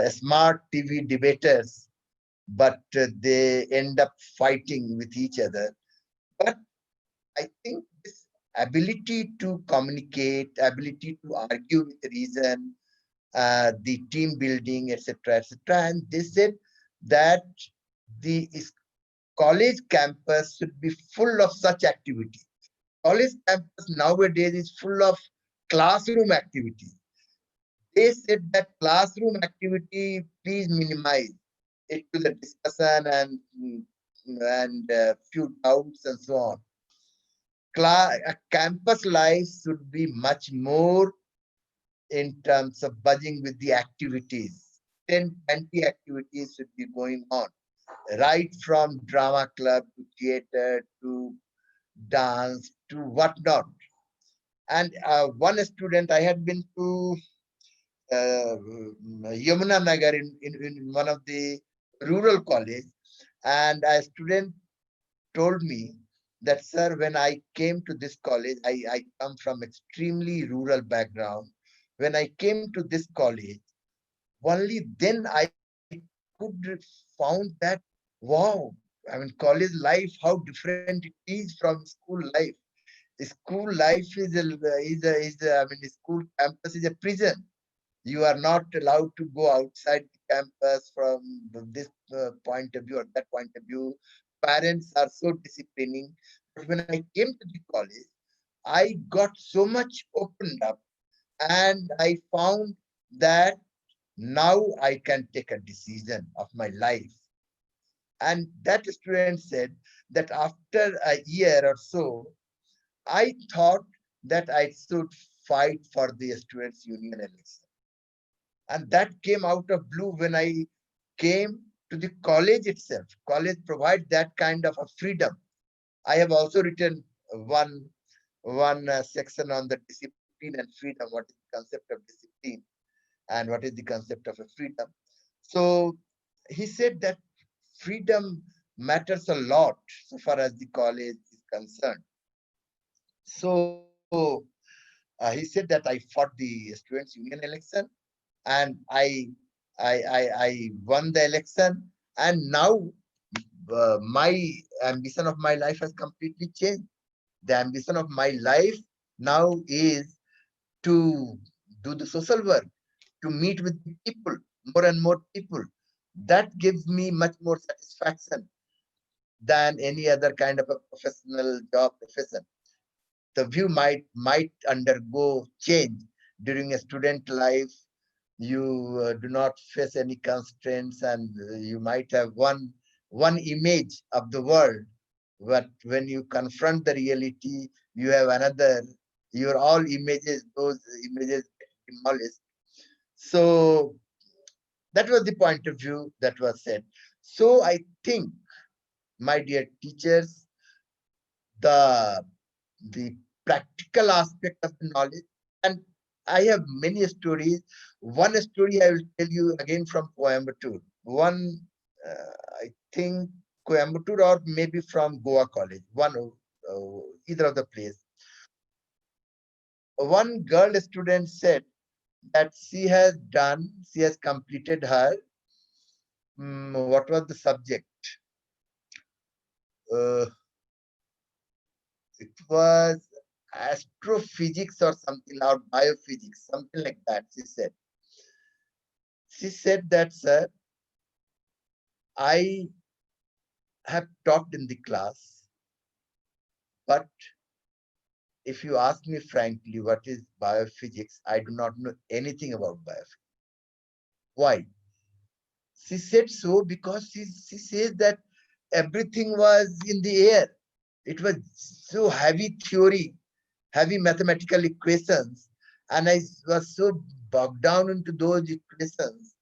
smart TV debaters, but they end up fighting with each other. But I think this ability to communicate, ability to argue with reason, the team building, etc., etc., and they said that the college campus should be full of such activity. College campus nowadays is full of classroom activity. They said that classroom activity, please minimize it to the discussion and few doubts and so on. Campus life should be much more in terms of buzzing with the activities. 10, 20 activities should be going on, right from drama club to theater to dance to whatnot. And one student, I had been to Yamuna Nagar in one of the rural college, and a student told me that, sir, when I came to this college, I come from extremely rural background. When I came to this college, only then I could found that, wow, I mean, college life, how different it is from school life. School life school campus is a prison. You are not allowed to go outside the campus from this point of view or that point of view. Parents are so disciplining. But when I came to the college, I got so much opened up, and I found that now I can take a decision of my life. And that student said that after a year or so, I thought that I should fight for the students' union election. And that came out of blue when I came to the college itself. College provides that kind of a freedom. I have also written one section on the discipline and freedom. What is the concept of discipline and what is the concept of a freedom? So he said that freedom matters a lot so far as the college is concerned. So he said that I fought the students' union election, and I won the election, and now my ambition of my life has completely changed. The ambition of my life now is to do the social work, to meet with people, more and more people. That gives me much more satisfaction than any other kind of a professional job profession. The view might undergo change during a student life. You do not face any constraints, and you might have one image of the world, but when you confront the reality, you have another. Your all images, those images get demolished. So That was the point of view that was said. So I think, my dear teachers, the practical aspect of the knowledge, and I have many stories. One story I will tell you again from Coimbatore. One, I think Coimbatore or maybe from Goa College. Either of the place. One girl student said that she has completed her, what was the subject? It was astrophysics or something, or biophysics, something like that, she said. She said that, sir, I have taught in the class, but if you ask me frankly, what is biophysics, I do not know anything about biophysics. Why? She said so because she says that everything was in the air. It was so heavy theory, heavy mathematical equations, and I was so bogged down into those equations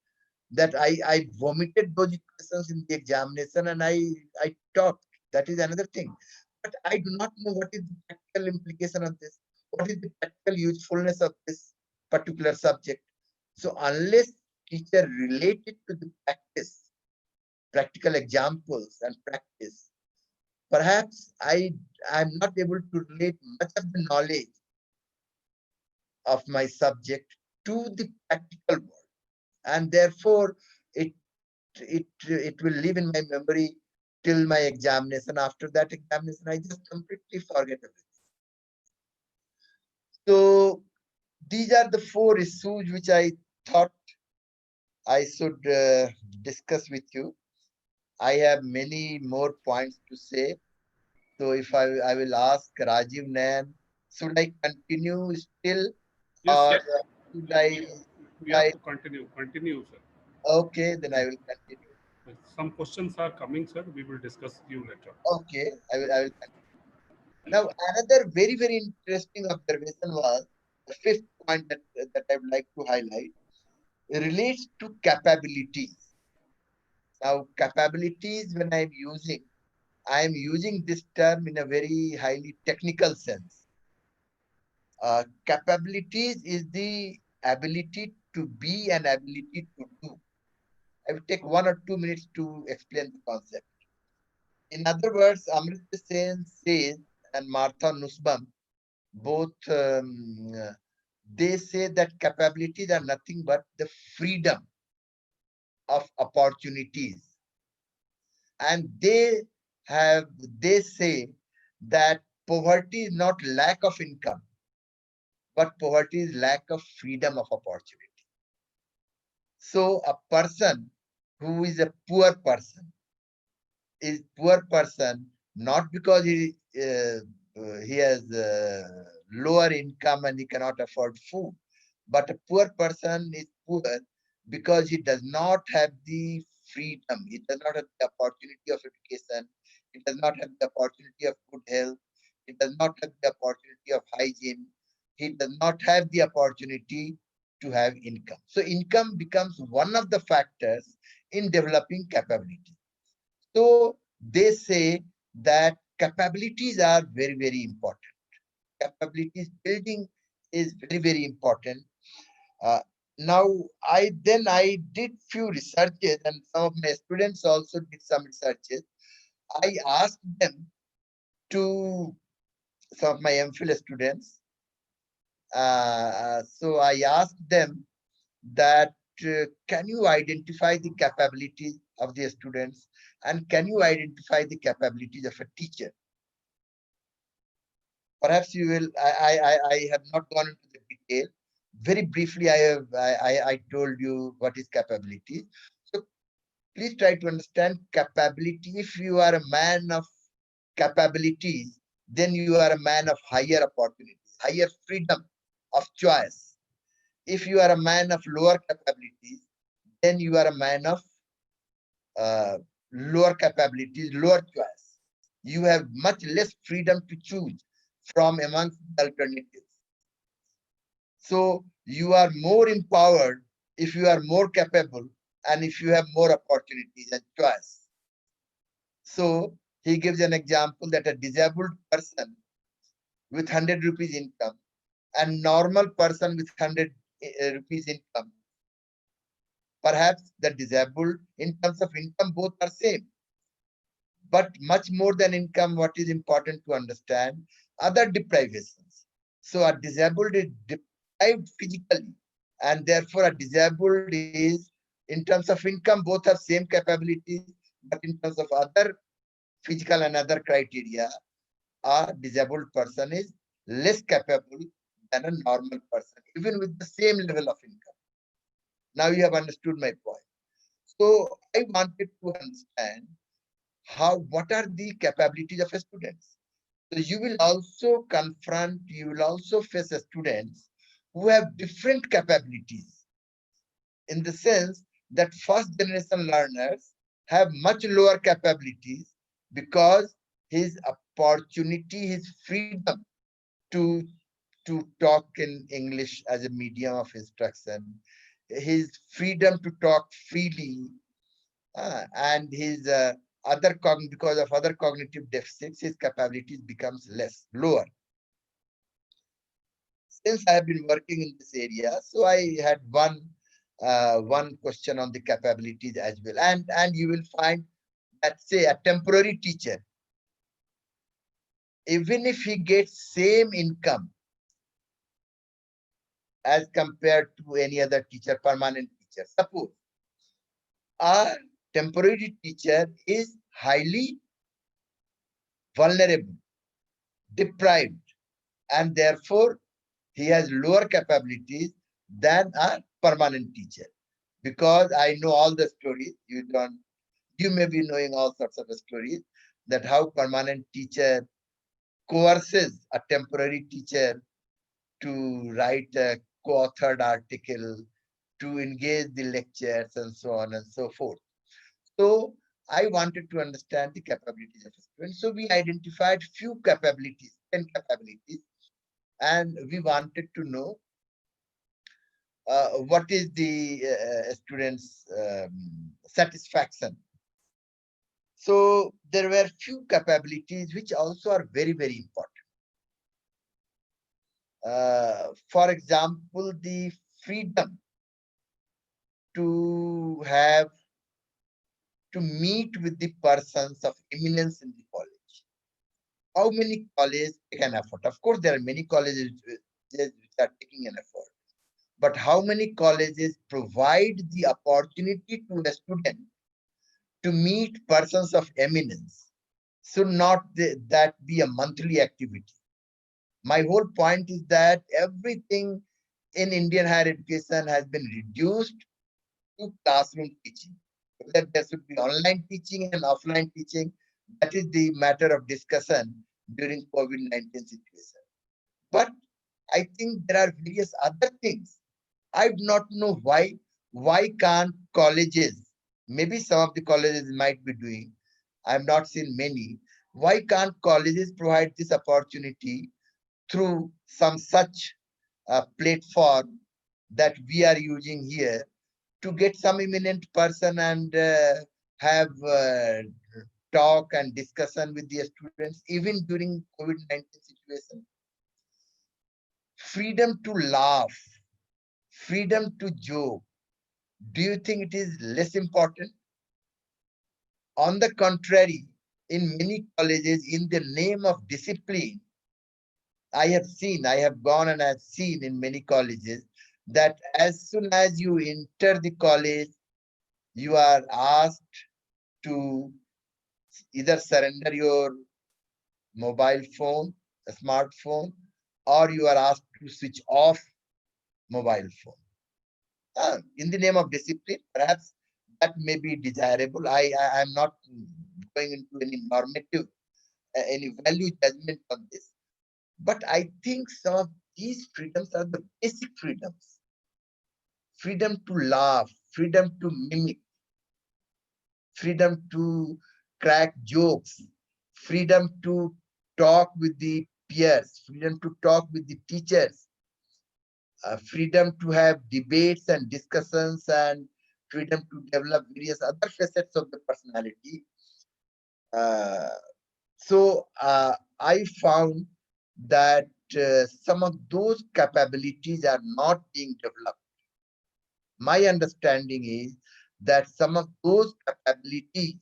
that I vomited those equations in the examination, and I taught. That is another thing. But I do not know what is the practical implication of this. What is the practical usefulness of this particular subject? So unless teacher related to the practice, practical examples and practice, perhaps I'm not able to relate much of the knowledge of my subject to the practical world, and therefore it will live in my memory till my examination. After that examination, I just completely forget everything. So these are the 4 issues which I thought I should discuss with you. I have many more points to say. So if I will ask Rajiv Nayan, should I continue still? Yes, Or yes. should I? We have to continue. Continue, sir. Okay, then I will continue. Some questions are coming, sir. We will discuss you later. Okay, I will continue. Now, another very, very interesting observation was the 5th point that I would like to highlight. It relates to capabilities. Now, capabilities, when I am using this term in a very highly technical sense. Capabilities is the ability to be and ability to do. I will take 1 or 2 minutes to explain the concept. In other words, Amrita Sen says and Martha Nussbaum, both they say that capabilities are nothing but the freedom of opportunities. And they say that poverty is not lack of income, but poverty is lack of freedom of opportunity. So a person who is a poor person is poor person not because he has lower income and he cannot afford food, but a poor person is poor because he does not have the freedom, he does not have the opportunity of education, he does not have the opportunity of good health, he does not have the opportunity of hygiene, he does not have the opportunity to have income. So income becomes one of the factors in developing capability. So they say that capabilities are very, very important. Capabilities building is very, very important. Now, I did few researches, and some of my students also did some researches. I asked them to, some of my MPhil students. So I asked them that can you identify the capabilities of the students, and can you identify the capabilities of a teacher? Perhaps you will. I have not gone into the detail. Very briefly, I told you what is capability. So please try to understand capability. If you are a man of capabilities, then you are a man of higher opportunities, higher freedom of choice. If you are a man of lower capabilities, then you are a man of lower capabilities, lower choice. You have much less freedom to choose from amongst the alternatives. So you are more empowered if you are more capable, and if you have more opportunities and choice. So he gives an example that a disabled person with 100 rupees income and normal person with 100 rupees income, perhaps the disabled in terms of income both are same, but much more than income, what is important to understand, other deprivations. So a disabled is deprived physically, and therefore a disabled is, in terms of income, both have same capabilities, but in terms of other physical and other criteria, a disabled person is less capable than a normal person, even with the same level of income. Now you have understood my point. So I wanted to understand what are the capabilities of students. So you will also face students who have different capabilities, in the sense that first generation learners have much lower capabilities because his opportunity, his freedom to talk in English as a medium of instruction, his freedom to talk freely, and his because of other cognitive deficits, his capabilities becomes lower. Since I have been working in this area, so I had one question on the capabilities as well, and you will find that, say, a temporary teacher, even if he gets same income as compared to any other teacher, permanent teacher, suppose a temporary teacher is highly vulnerable, deprived, and therefore he has lower capabilities than a permanent teacher. Because I know all the stories, you may be knowing all sorts of stories, that how permanent teacher coerces a temporary teacher to write a co-authored article, to engage the lectures, and so on and so forth. So I wanted to understand the capabilities of a student. So we identified few capabilities, 10 capabilities, and we wanted to know what is the student's satisfaction. So there were few capabilities which also are very, very important. For example, the freedom to meet with the persons of eminence in the college. How many colleges take an effort? Of course, there are many colleges which are taking an effort. But how many colleges provide the opportunity to a student to meet persons of eminence? Should not that be a monthly activity? My whole point is that everything in Indian higher education has been reduced to classroom teaching. That there should be online teaching and offline teaching. That is the matter of discussion during COVID-19 situation. But I think there are various other things. I do not know why can't colleges, maybe some of the colleges might be doing, I have not seen many, why can't colleges provide this opportunity through some such platform that we are using here, to get some eminent person and have talk and discussion with the students, even during COVID-19 situation. Freedom to laugh, freedom to joke. Do you think it is less important? On the contrary, in many colleges, in the name of discipline, I have gone and I have seen in many colleges that as soon as you enter the college, you are asked to either surrender your mobile phone, a smartphone, or you are asked to switch off mobile phone. In the name of discipline, perhaps that may be desirable. I am not going into any normative, any value judgment on this. But I think some of these freedoms are the basic freedoms. Freedom to laugh, freedom to mimic, freedom to crack jokes, freedom to talk with the peers, freedom to talk with the teachers, freedom to have debates and discussions, and freedom to develop various other facets of the personality. So I found that some of those capabilities are not being developed. My understanding is that some of those capabilities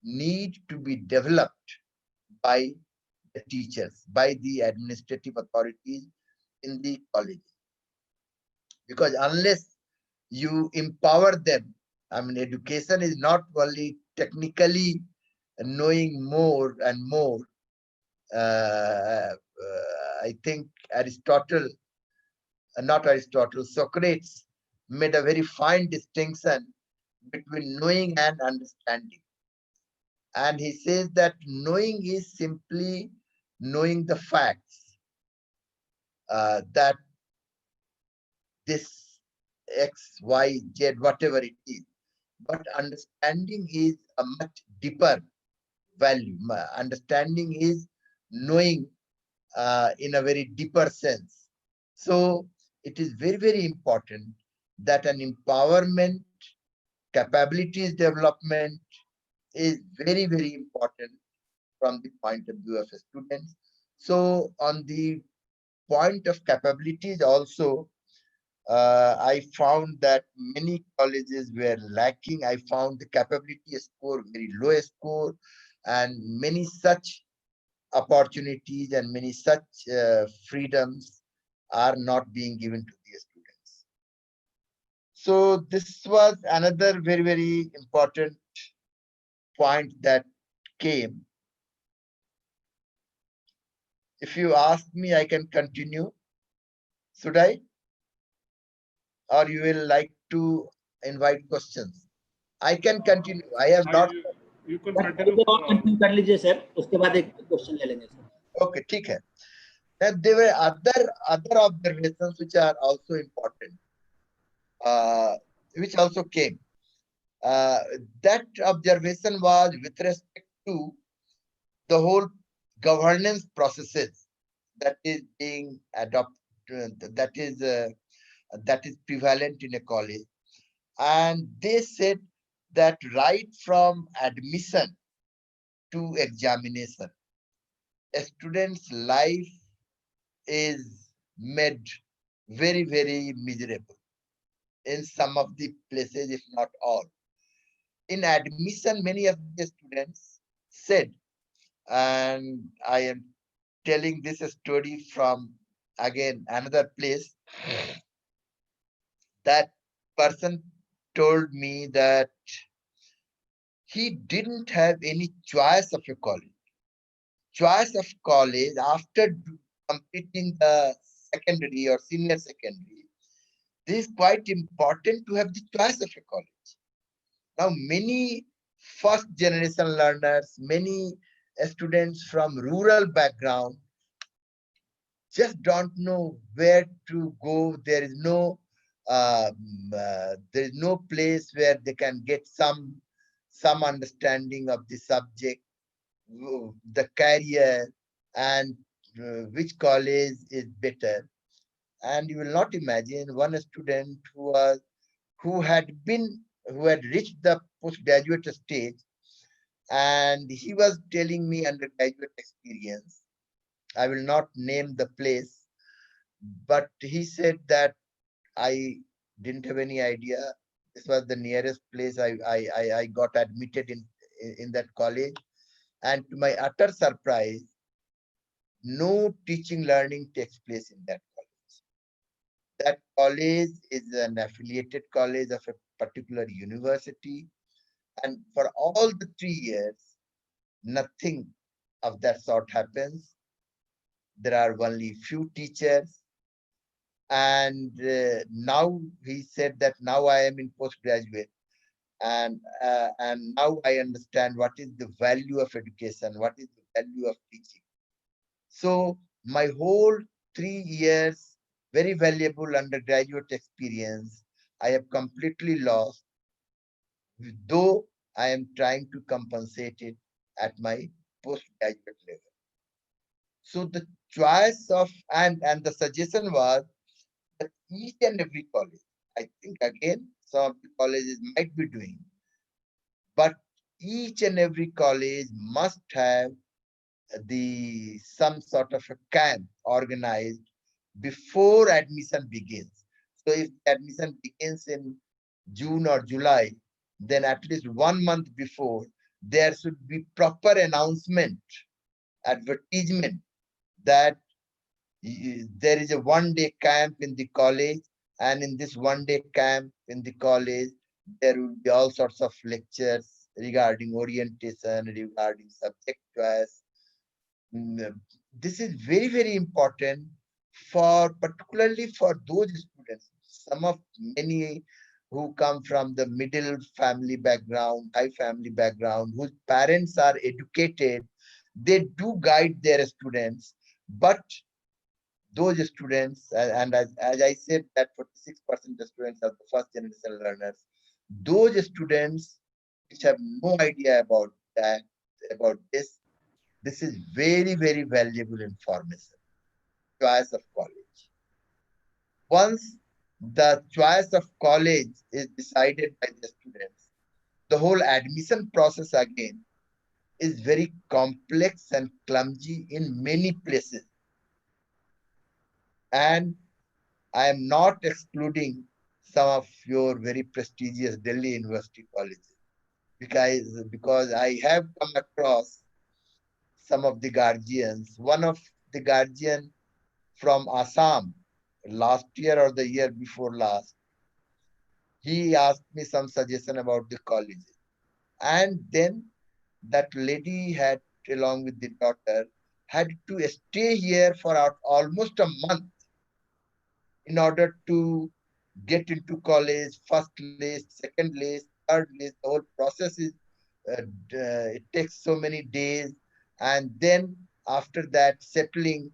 need to be developed by the teachers, by the administrative authorities in the college. Because unless you empower them, I mean, education is not only technically knowing more and more. I think Socrates made a very fine distinction between knowing and understanding. And he says that knowing is simply knowing the facts, that this X, Y, Z, whatever it is. But understanding is a much deeper value. Understanding is knowing in a very deeper sense. So it is very, very important that an empowerment, capabilities development is very, very important from the point of view of students. So on the point of capabilities also, I found that many colleges were lacking. I found the capability score very low score, and many such opportunities and many such freedoms are not being given to the students. So this was another very, very important point that came. If you ask me, I can continue. Should I? Or you will like to invite questions? I can continue. I have not. You can sir continue. तो और continue कर लीजिए sir, उसके बाद एक question ले लेंगे sir. Okay, ठीक है. Then there were other observations which are also important, which also came. That observation was with respect to the whole governance processes that is being adopted, that is prevalent in a college. And they said that right from admission to examination, a student's life is made very, very miserable in some of the places, if not all. In admission, many of the students said, and I am telling this story from again another place, that person told me that he didn't have any choice of a college. Choice of college after completing the secondary or senior secondary, this is quite important to have the choice of a college. Now, many first generation learners, many students from rural background just don't know where to go. There is no place where they can get some understanding of the subject, the career, and which college is better. And you will not imagine one student who had reached the postgraduate stage, and he was telling me undergraduate experience. I will not name the place, but he said that I didn't have any idea. This was the nearest place I got admitted in that college. And to my utter surprise, no teaching learning takes place in that college. That college is an affiliated college of a particular university. And for all the 3 years, nothing of that sort happens. There are only few teachers. And now he said that now I am in postgraduate, and now I understand what is the value of education, what is the value of teaching. So my whole 3 years, very valuable undergraduate experience, I have completely lost, though I am trying to compensate it at my postgraduate level. So the choice of and the suggestion was that each and every college, I think again, some of the colleges might be doing. But each and every college must have some sort of a camp organized before admission begins. So if admission begins in June or July, then at least 1 month before, there should be proper announcement, advertisement that there is a 1-day camp in the college, and in this 1-day camp in the college, there will be all sorts of lectures regarding orientation, regarding subject choice. This is very, very important particularly for those students, many who come from the middle family background, high family background, whose parents are educated. They do guide their students, but those students, and as I said, that 46% of students are the first generation learners. Those students which have no idea about this is very, very valuable information. Choice of college. Once the choice of college is decided by the students, the whole admission process again is very complex and clumsy in many places. And I am not excluding some of your very prestigious Delhi University colleges, because I have come across some of the guardians. One of the guardian from Assam last year or the year before last, he asked me some suggestion about the colleges. And then that lady had, along with the daughter, had to stay here for almost a month in order to get into college, first list, second list, third list. The whole process is, it takes so many days. And then after that, settling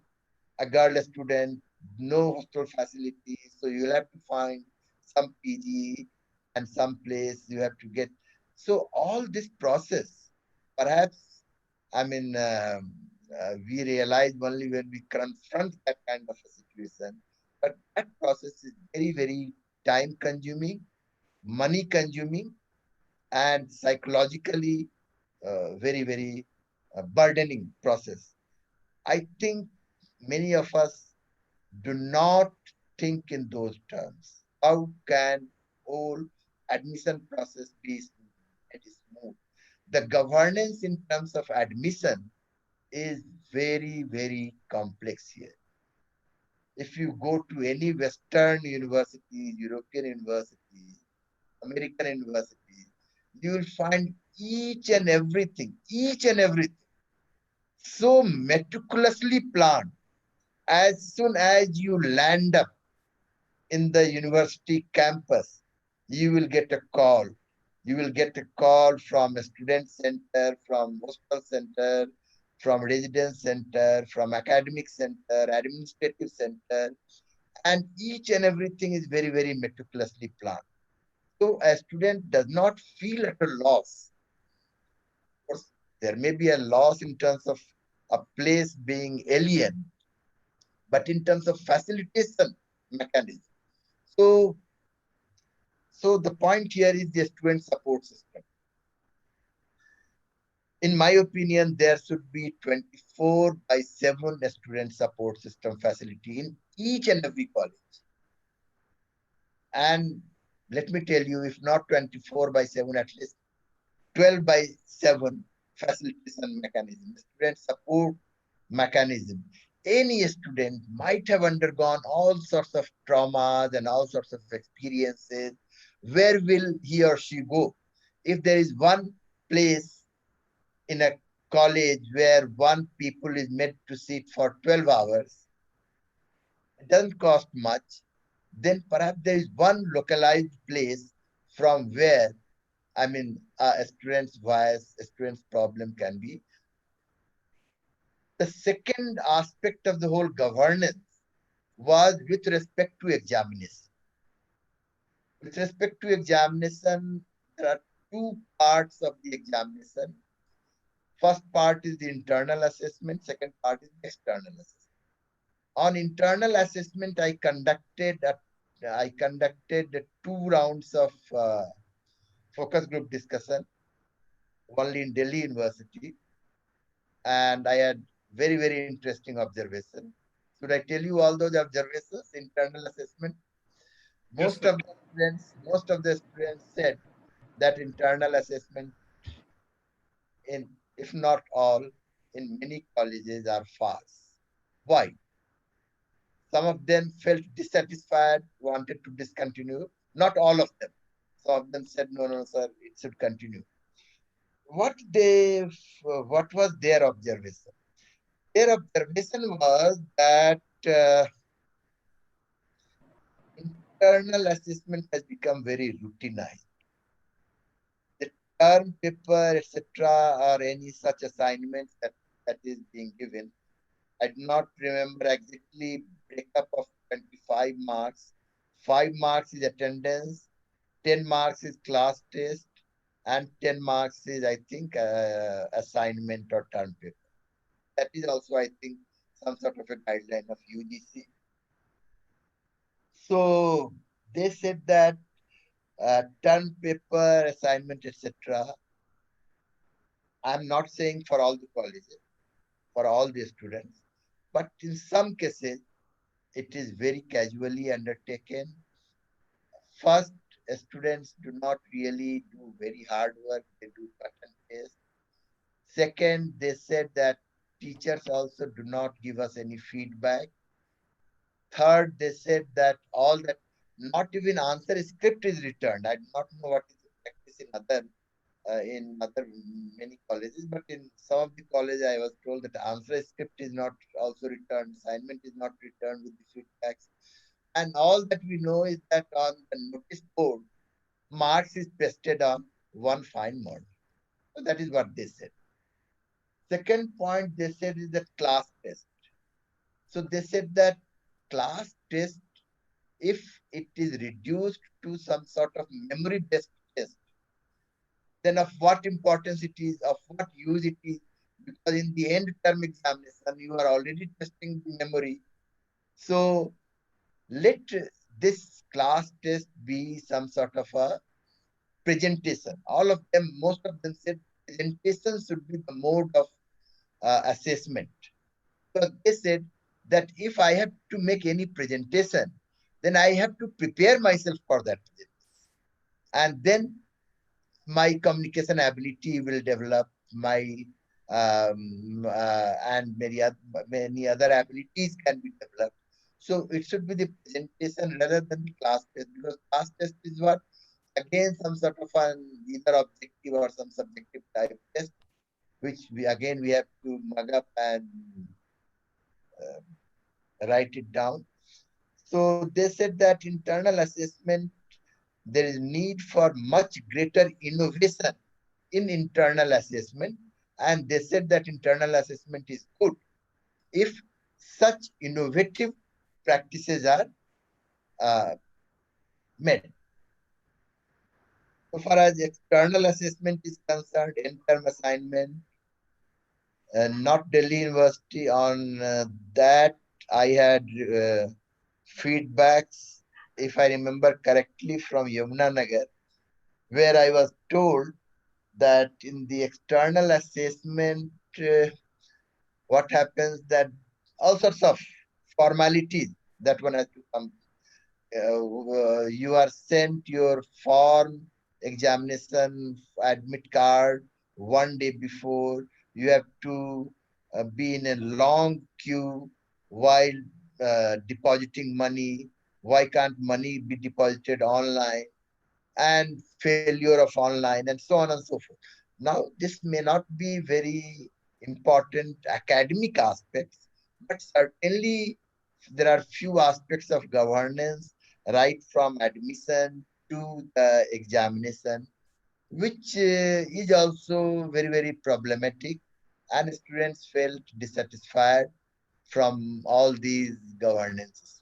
a girl student, no hostel facilities. So you'll have to find some PG and some place you have to get. So all this process, perhaps, I mean, we realize only when we confront that kind of a situation. But that process is very, very time consuming, money consuming, and psychologically very, very burdening process. I think many of us do not think in those terms. How can whole admission process be smooth? The governance in terms of admission is very, very complex here. If you go to any Western universities, European universities, American universities, you will find each and everything so meticulously planned. As soon as you land up in the university campus, you will get a call. You will get a call from a student center, from hostel center, from residence center, from academic center, administrative center, and each and everything is very, very meticulously planned. So a student does not feel at a loss. Of course, there may be a loss in terms of a place being alien, but in terms of facilitation mechanism. So the point here is the student support system. In my opinion, there should be 24/7 student support system facility in each and every college. And let me tell you, if not 24/7, at least 12/7 facilitation mechanism, student support mechanism. Any student might have undergone all sorts of traumas and all sorts of experiences. Where will he or she go? If there is one place in a college where one people is meant to sit for 12 hours, it doesn't cost much, then perhaps there is one localized place from where, I mean, a student's voice, a student's problem can be. The second aspect of the whole governance was with respect to examination. With respect to examination, there are two parts of the examination. First part is the internal assessment, second part is the external assessment. On internal assessment, I conducted a I conducted 2 rounds of focus group discussion, only in Delhi University, and I had very, very interesting observation. Should I tell you all those observations? Internal assessment. Yes, Most sir. of the students said that internal assessment, in if not all, in many colleges are false. Why? Some of them felt dissatisfied, wanted to discontinue. Not all of them. Some of them said, no, no, sir, it should continue. What was their observation? Their observation was that internal assessment has become very routinized. The term paper, etc., or any such assignments that is being given, I do not remember exactly breakup of 25 marks. 5 marks is attendance, 10 marks is class test, and 10 marks is, I think, assignment or term paper. That is also, I think, some sort of a guideline of UGC. So they said that term paper, assignment, etc. I'm not saying for all the colleges, for all the students, but in some cases, it is very casually undertaken. First, students do not really do very hard work, they do cut and paste. Second, they said that teachers also do not give us any feedback. Third, they said that all that, not even answer script is returned. I do not know what is the practice in other many colleges, but in some of the colleges, I was told that answer script is not also returned, assignment is not returned with the feedbacks. And all that we know is that on the notice board, marks is pasted on one fine morning. So that is what they said. Second point they said is the class test. So they said that class test, if it is reduced to some sort of memory-based test, then of what importance it is, of what use it is, because in the end term examination, you are already testing the memory. So let this class test be some sort of a presentation. All of them, most of them said presentation should be the mode of assessment. Because they said that if I have to make any presentation, then I have to prepare myself for that presentation. And then my communication ability will develop, my and many other abilities can be developed. So it should be the presentation rather than the class test, because class test is what, again, some sort of an either objective or some subjective type test, which we have to mug up and write it down. So they said that internal assessment, there is need for much greater innovation in internal assessment. And they said that internal assessment is good if such innovative practices are made. So far as external assessment is concerned, end-term assignment, not Delhi University on that, I had feedbacks, if I remember correctly, from Yamunanagar, where I was told that in the external assessment, what happens that all sorts of formalities that one has to come. You are sent your form, examination, admit card 1 day before. You have to be in a long queue while depositing money. Why can't money be deposited online? And failure of online, and so on and so forth. Now, this may not be very important academic aspects, but certainly there are few aspects of governance, right from admission to the examination, which is also very, very problematic, and students felt dissatisfied from all these governances.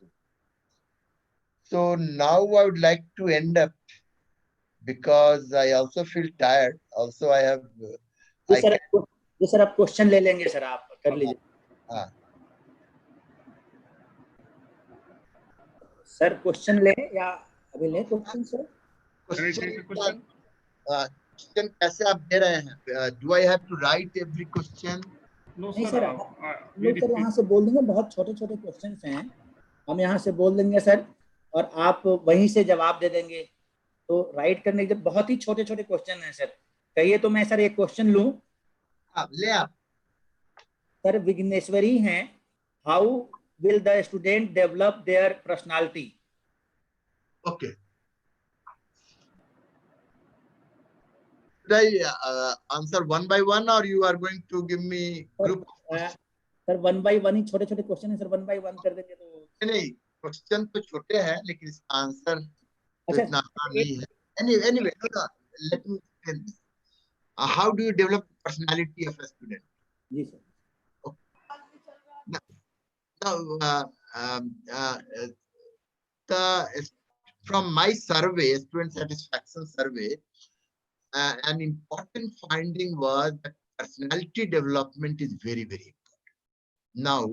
So now I would like to end up, because I also feel tired. Also, I have. जी sir, जी sir, आप question ले लेंगे sir, आप कर लीजिए. Sir question ले या अभी ले क्वेश्चन सर? Question? क्वेश्चन कैसे आप दे रहे हैं? Do I have to write every question? No, नहीं sir. सर, हम लोग सर यहाँ से बोल देंगे, बहुत छोटे छोटे क्वेश्चन हैं, हम यहाँ से बोल देंगे सर, और आप वहीं से जवाब दे देंगे। तो राइट करने के बहुत ही छोटे छोटे क्वेश्चन हैं सर। कहिए तो मैं सर एक क्वेश्चन लूं। आप ले आप। सर विघ्नेश्वरी हैं, how will the student develop their personality? Okay, should I answer one by one or you are going to give me group of questions? Sir one by one ही छोटे छोटे question है sir, one by one कर देंगे तो। नहीं, question तो छोटे हैं लेकिन इसका आंसर तो अच्छा, इतना आसान नहीं है। Anyway, let me explain this. How do you develop the personality of a student? जी sir. Now, from my survey, student satisfaction survey, an important finding was that personality development is very, very important. Now,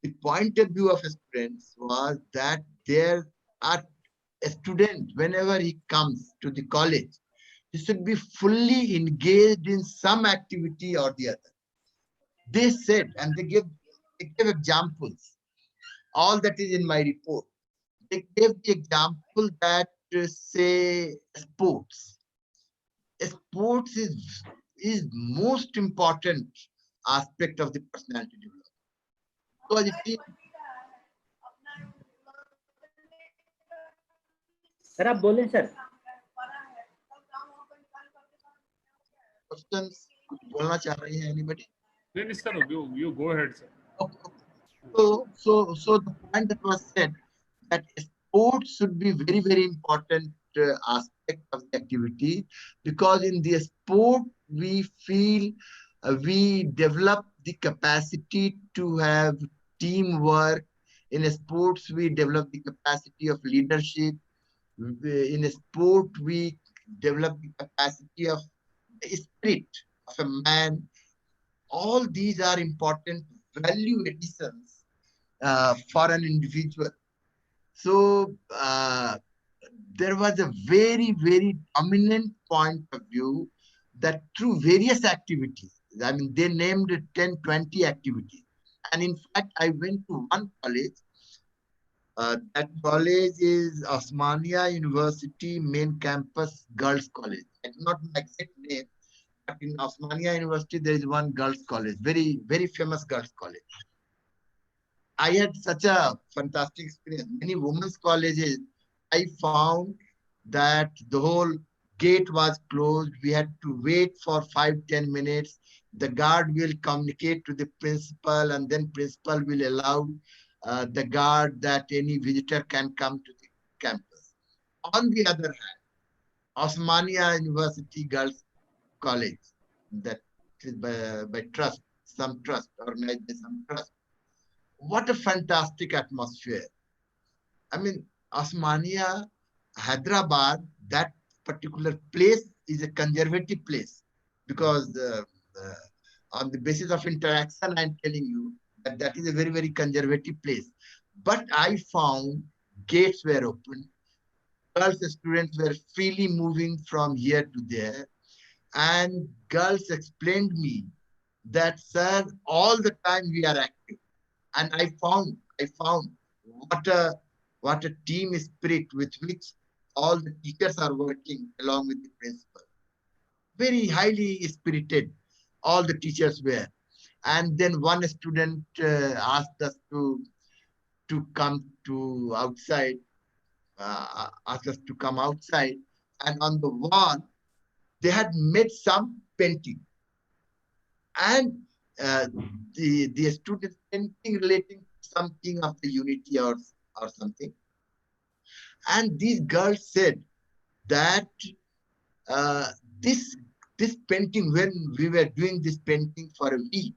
the point of view of students was that there are a student, whenever he comes to the college, he should be fully engaged in some activity or the other. They said, and they gave examples. All that is in my report. They gave the example that say sports. Sports is most important aspect of the personality development. Because if you, sir आप बोलें sir. questions बोलना चाह रही है anybody? No, sir. You go ahead, sir. Okay. So the point that was said that sports should be very, very important aspect of the activity, because in the sport we feel we develop the capacity to have teamwork. In sports we develop the capacity of leadership. In a sport we develop the capacity of the spirit of a man. All these are important value additions for an individual. So there was a very, very dominant point of view that through various activities, I mean, they named 10, 20 activities. And in fact, I went to one college. That college is Osmania University Main Campus Girls College. I do not know the exact name, but in Osmania University, there is one girls college, very, very famous girls college. I had such a fantastic experience. Many women's colleges, I found that the whole gate was closed. We had to wait for 5-10 minutes. The guard will communicate to the principal, and then principal will allow the guard that any visitor can come to the campus. On the other hand, Osmania University Girls College, that is by trust, some trust, organized by some trust. What a fantastic atmosphere. I mean, Osmania, Hyderabad, that particular place is a conservative place, because on the basis of interaction, I'm telling you that that is a very, very conservative place. But I found gates were open. Girls students were freely moving from here to there. And girls explained me that, sir, all the time we are active. And I found what a team spirit with which all the teachers are working along with the principal. Very highly spirited, all the teachers were. And then one student asked us to come to outside, asked us to come outside, and on the wall they had made some painting, and the student painting relating to something of the unity or something. And these girls said that this painting, when we were doing this painting for a week,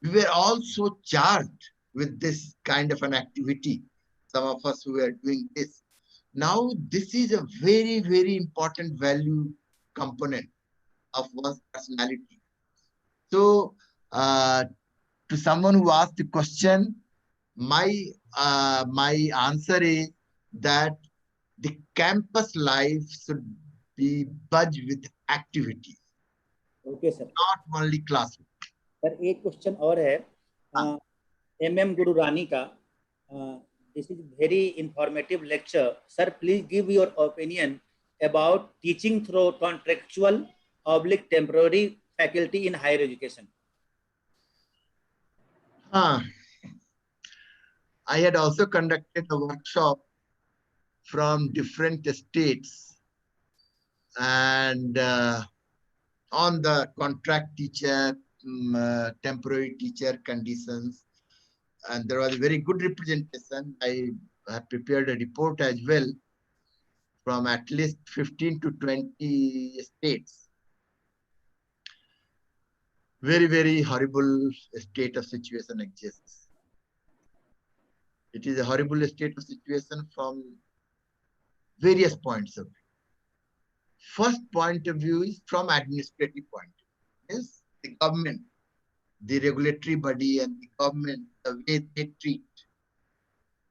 we were also charged with this kind of an activity. Some of us who were doing this. Now, this is a very, very important value component of one's personality. So, to someone who asked the question, my answer is that the campus life should be buzzed with activities, Okay, sir. not only classroom. Sir एक question और है MM गुरु रानी का. This is very informative lecture. Sir, please give your opinion about teaching through contractual / temporary faculty in higher education. I had also conducted a workshop from different states and on the contract teacher, temporary teacher conditions, and there was a very good representation. I have prepared a report as well from at least 15 to 20 states. Very, very horrible state of situation exists. It is a horrible state of situation from various points of view. First point of view is from administrative point of view. Yes, the government, the regulatory body and the government, the way they treat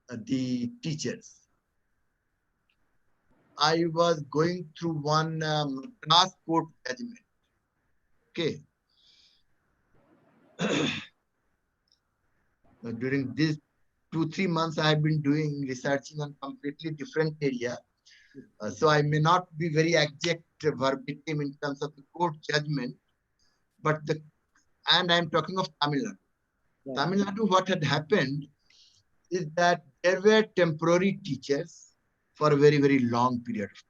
the teachers. I was going through one class court judgment. Okay. During these 2-3 months, I have been doing researching on completely different area. So I may not be very exact verbatim in terms of the court judgment, but and I'm talking of Tamil Nadu. Yeah. Tamil Nadu, what had happened is that there were temporary teachers for a very, very long period of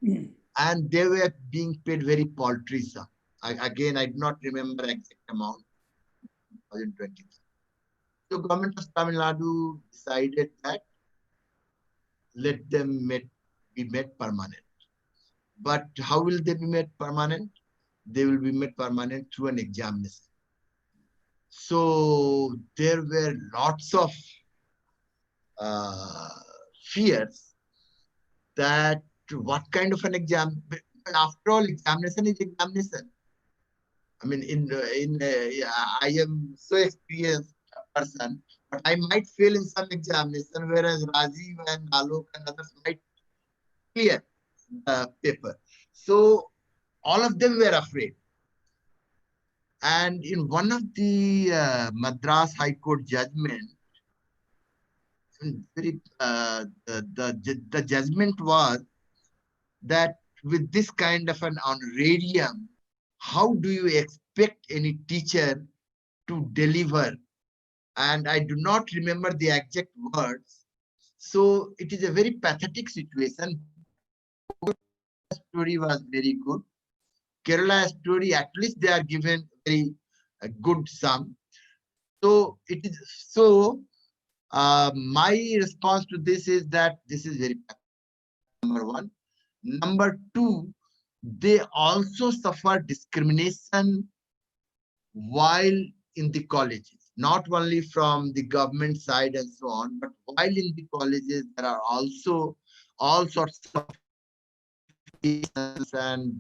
time. And they were being paid very paltry sum. Again, I do not remember exact amount. 2023. So government of Tamil Nadu decided that let them be made permanent. But how will they be made permanent? They will be made permanent through an examination. So there were lots of fears that what kind of an exam, but after all, examination is examination. I mean, I am so experienced a person, but I might fail in some examination, whereas Rajiv and Alok and others might clear the paper. So all of them were afraid. And in one of the Madras High Court judgment, the judgment was that with this kind of an honorarium, how do you expect any teacher to deliver? And I do not remember the exact words. So it is a very pathetic situation. Story was very good. Kerala story, at least they are given very good sum. So it is so. My response to this is that this is very pathetic. Number one. Number two, they also suffer discrimination while in the colleges, not only from the government side and so on, but while in the colleges, there are also all sorts of and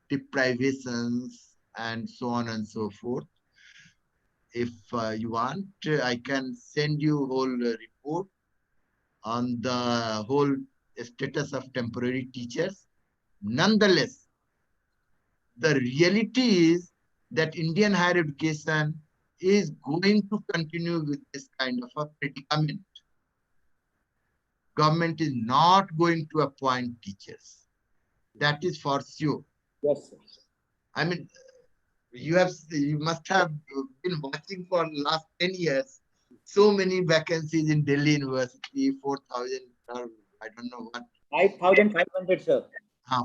deprivations and so on and so forth. If you want, I can send you a whole report on the whole status of temporary teachers. Nonetheless, the reality is that Indian higher education is going to continue with this kind of a predicament. Government is not going to appoint teachers. That is for sure. Yes, sir. I mean, you must have been watching for the last 10 years. So many vacancies in Delhi University, 4,000, or I don't know what. 5,500, sir.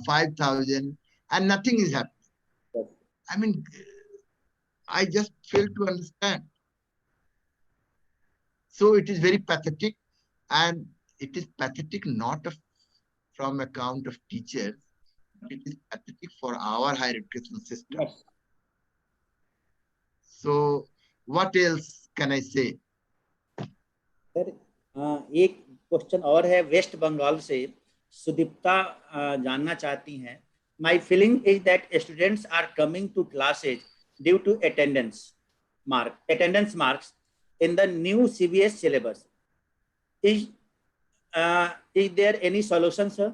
5,000, and nothing is happening. Yes. I mean, I just fail to understand. So it is very pathetic, and it is pathetic not from account of teachers, but it is pathetic for our higher education system. Yes. So what else can I say? Sir एक question और है waste Bengal से सुदीप्ता जानना चाहती हैं. My feeling is that students are coming to classes due to attendance marks. in the new CBS syllabus. Is there any solution, sir?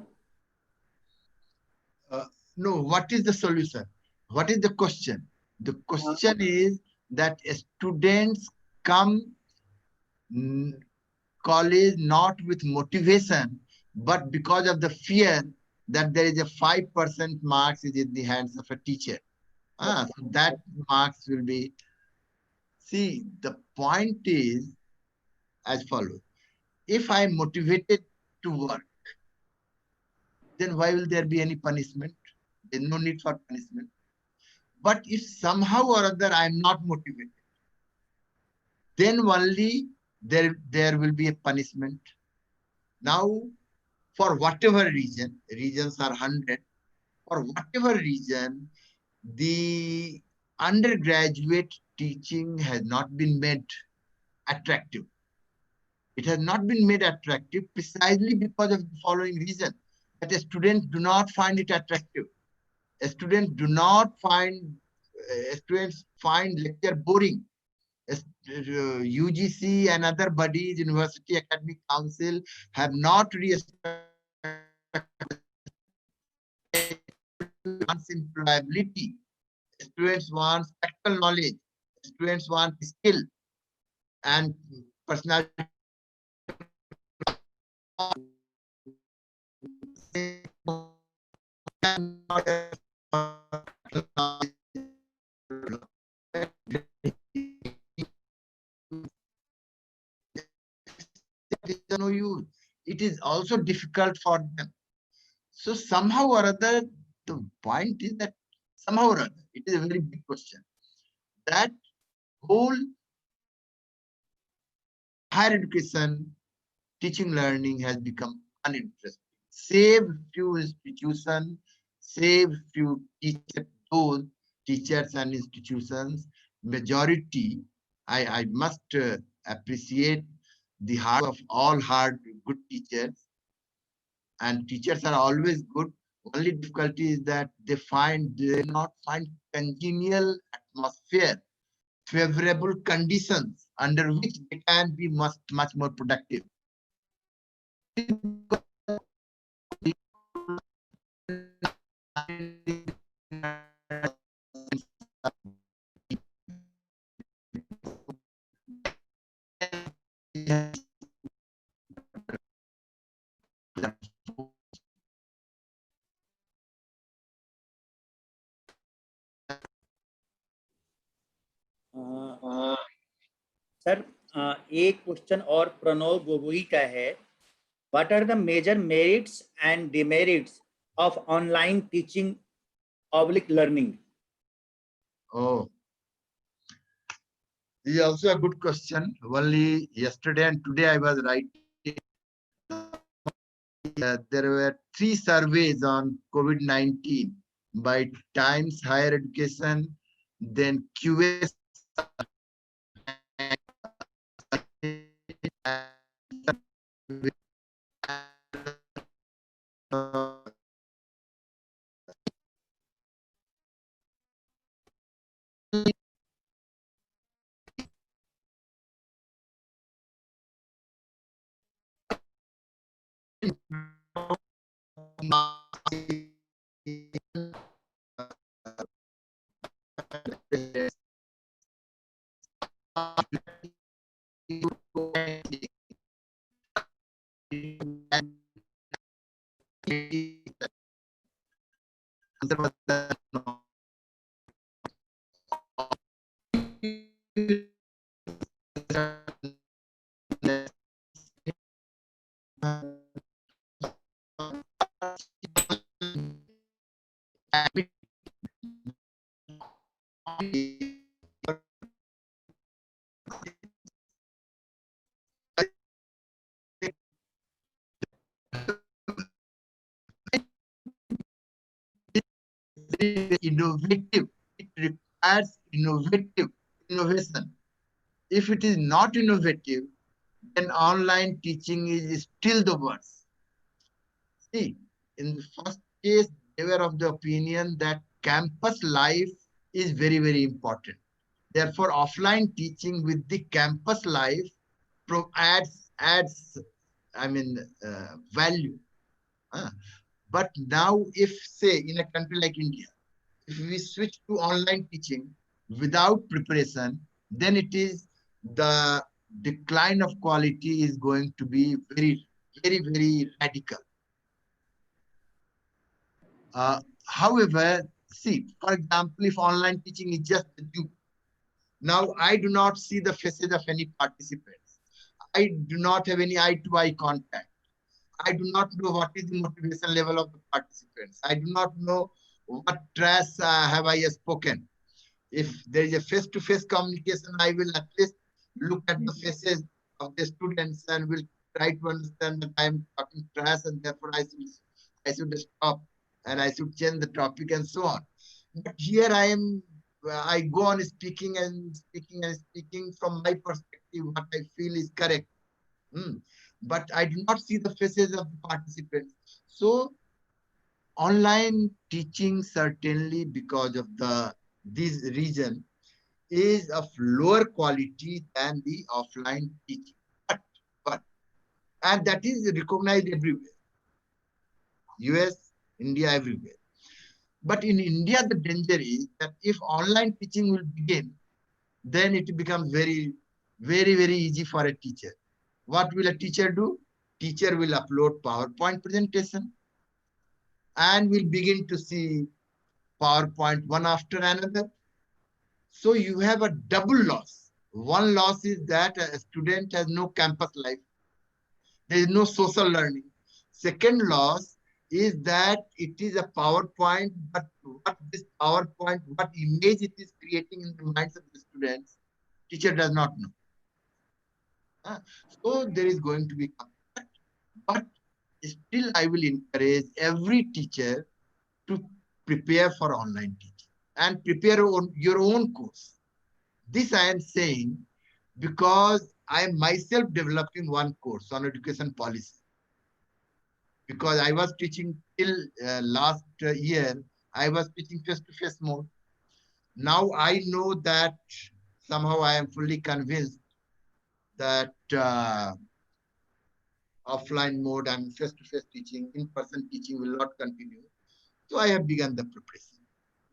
No, what is the solution? What is the question? The question is that students come college not with motivation, but because of the fear that there is a 5% marks is in the hands of a teacher. So that marks will be. See, the point is as follows. If I am motivated to work, then why will there be any punishment? There's no need for punishment. But if somehow or other I am not motivated, then only there will be a punishment. Now, for whatever reason, reasons are 100, for whatever reason, the undergraduate teaching has not been made attractive. It has not been made attractive precisely because of the following reason, that students do not find it attractive. Students do not find, students find lecture boring. UGC and other bodies, University Academic Council, have not employability. Students want practical knowledge. Students want skill and personality. No use. It is also difficult for them. So somehow or other, the point is that somehow or other, it is a very big question, that whole higher education, teaching learning has become uninteresting. Save few institutions, save few teachers, those teachers and institutions, majority, I must appreciate the heart of all hard, good teachers, and teachers are always good. Only difficulty is that they not find congenial atmosphere, favorable conditions under which they can be much more productive. Sir एक question और प्रणव गोगोई का है. What are the major merits and demerits of online teaching / learning? Oh, this is also a good question. Only yesterday and today I was writing. There were 3 surveys on COVID-19 by Times Higher Education, then QS, innovative. It requires innovation. If it is not innovative, then online teaching is still the worst. See, in the first case, they were of the opinion that campus life is very, very important. Therefore, offline teaching with the campus life adds value. But now, if say in a country like India, if we switch to online teaching without preparation, then it is the decline of quality is going to be very, very, very radical. However, see, for example, if online teaching is just the Zoom, now I do not see the faces of any participants. I do not have any eye-to-eye contact. I do not know what is the motivation level of the participants. I do not know what trash have I spoken. If there is a face-to-face communication, I will at least look at the faces of the students and will try to understand that I am talking trash and therefore I should stop and I should change the topic and so on. But here I go on speaking and speaking and speaking from my perspective, what I feel is correct. But I do not see the faces of the participants. So online teaching, certainly because of this reason, is of lower quality than the offline teaching. And that is recognized everywhere. US, India, everywhere. But in India, the danger is that if online teaching will begin, then it becomes very, very, very easy for a teacher. What will a teacher do? Teacher will upload PowerPoint presentation and will begin to see PowerPoint one after another. So you have a double loss. One loss is that a student has no campus life. There is no social learning. Second loss is that it is a PowerPoint, but what this PowerPoint, what image it is creating in the minds of the students, teacher does not know. So there is going to be conflict. But still I will encourage every teacher to prepare for online teaching and prepare your own course. This I am saying because I am myself developing one course on education policy. Because I was teaching till last year, I was teaching face-to-face mode. Now I know that somehow I am fully convinced that offline mode and face-to-face teaching, in-person teaching will not continue. So I have begun the preparation.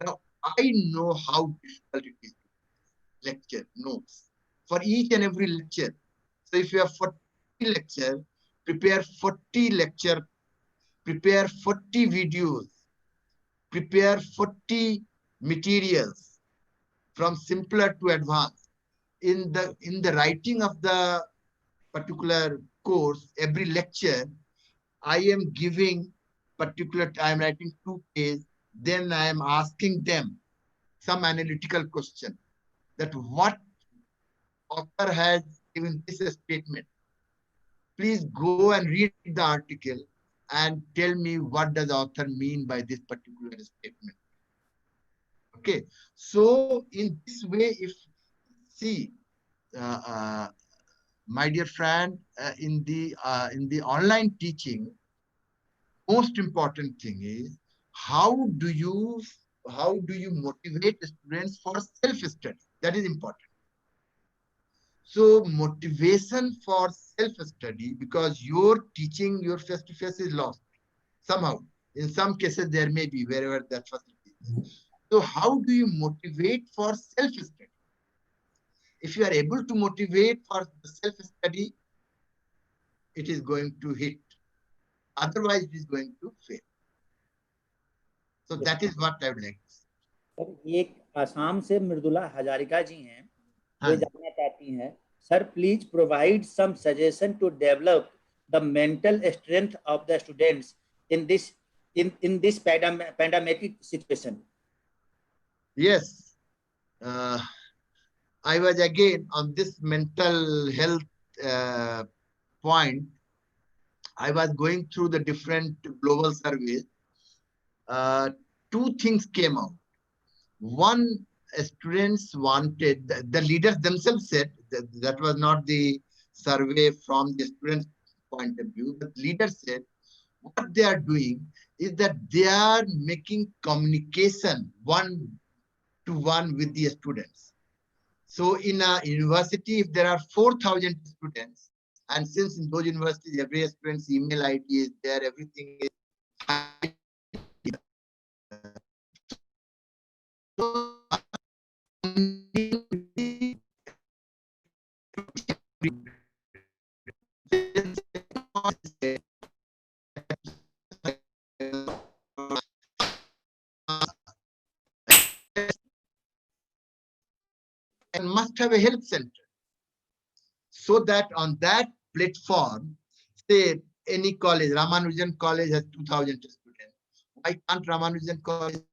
Now I know how difficult it is. Lecture notes for each and every lecture. So if you have 40 lecture, prepare 40 lecture, prepare 40 videos, prepare 40 materials from simpler to advanced. In the writing of the particular course, every lecture, I am giving particular, I am writing 2 pages, then I am asking them some analytical question that what author has given this statement. Please go and read the article and tell me what does the author mean by this particular statement. Okay, so in this way, if see, my dear friend, in the online teaching, most important thing is how do you motivate students for self-study? That is important. So motivation for self-study, because your teaching, your face-to-face is lost somehow. In some cases, there may be wherever that facility is. So how do you motivate for self-study? If you are able to motivate for self-study, it is going to hit. Otherwise, it is going to fail. So that is what I would like to say. Sir एक आसाम से मृदुला हजारिका जी हैं, वे जानना चाहती हैं, sir please provide some suggestion to develop the mental strength of the students in this pandemic situation. Yes, I was again on this mental health point. I was going through the different global surveys. 2 things came out. One, students wanted, the leaders themselves said, that was not the survey from the students' point of view, but leaders said what they are doing is that they are making communication one-to-one with the students. So in a university, if there are 4,000 students, and since in those universities, every student's email ID is there, everything is and must have a help center, so that on that platform, say any college, Ramanujan College has 2,000 students. Why can't Ramanujan College?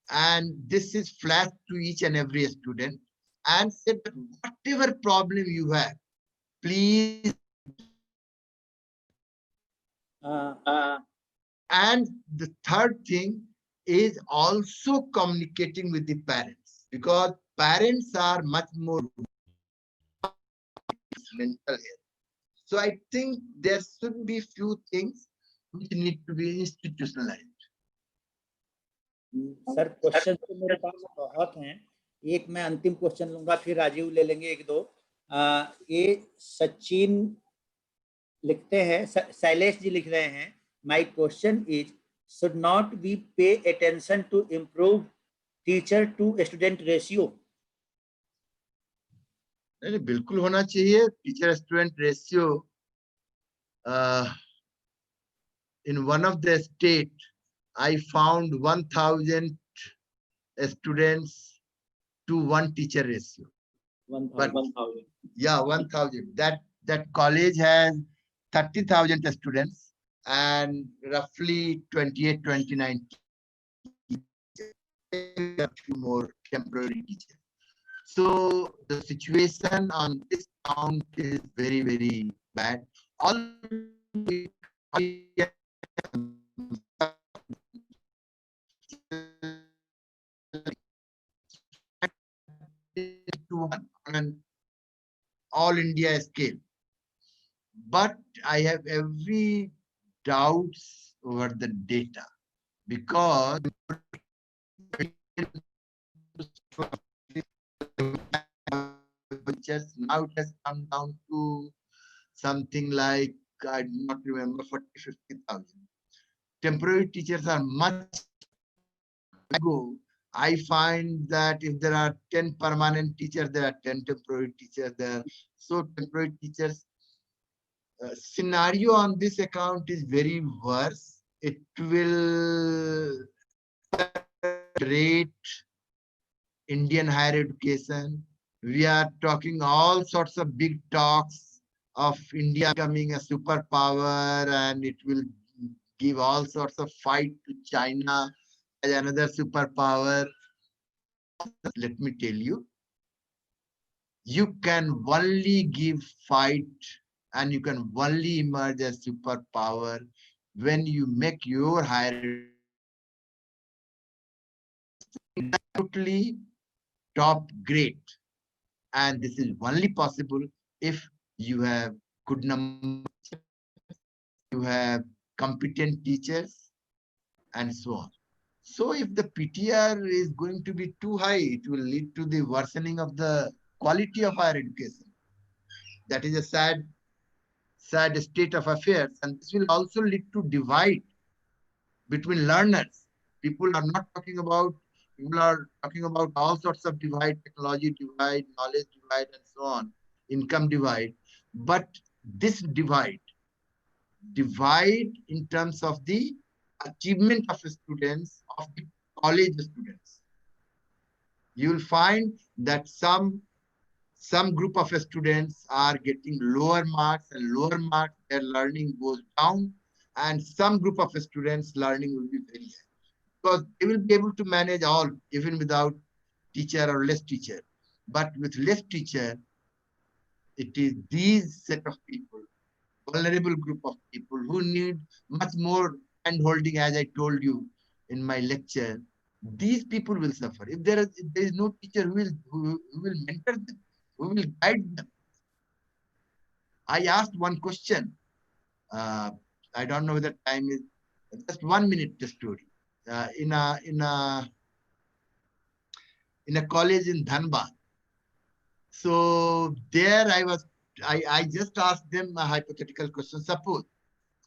And this is flash to each and every student, and said that whatever problem you have, please. And the third thing is also communicating with the parents, because parents are much more mental health. So I think there should be few things which need to be institutionalized. Sir question तो मेरे पास बहुत हैं, एक मैं अंतिम question लूंगा, फिर राजीव ले लेंगे एक दो। ये सचिन लिखते हैं, शैलेश जी लिख रहे हैं, my question is should not we pay attention to improve teacher to student ratio? नहीं, बिल्कुल होना चाहिए teacher student ratio. In one of the state, I found 1,000 students to one teacher ratio. 1,000. Yeah, 1,000. That college has 30,000 students and roughly 28, 29 a few more temporary teachers. So the situation on this count is very, very bad. All on an all India scale. But I have every doubts over the data, because just now it has come down to something like, I do not remember, 40,000-50,000. Temporary teachers are much ago. I find that if there are 10 permanent teachers, there are 10 temporary teachers there. So temporary teachers scenario on this account is very worse. It will rate Indian higher education. We are talking all sorts of big talks of India becoming a superpower, and it will give all sorts of fight to China as another superpower. Let me tell you, you can only give fight and you can only emerge as superpower when you make your higher totally top grade. And this is only possible if you have good numbers, you have competent teachers, and so on. So if the PTR is going to be too high, it will lead to the worsening of the quality of higher education. That is a sad state of affairs. And this will also lead to divide between learners. People are talking about all sorts of divide, technology divide, knowledge divide, and so on, income divide. But this divide in terms of the achievement of students, of the college students. You will find that some group of students are getting lower marks, and lower marks, their learning goes down, and some group of students learning will be very high, because they will be able to manage all, even without teacher or less teacher. But with less teacher, it is these set of people, vulnerable group of people, who need much more hand holding, as I told you in my lecture. These people will suffer if there is no teacher who will mentor them, who will guide them. I asked one question. I don't know whether time is Just 1 minute story. In a college in Dhanbad. So there I just asked them a hypothetical question. Suppose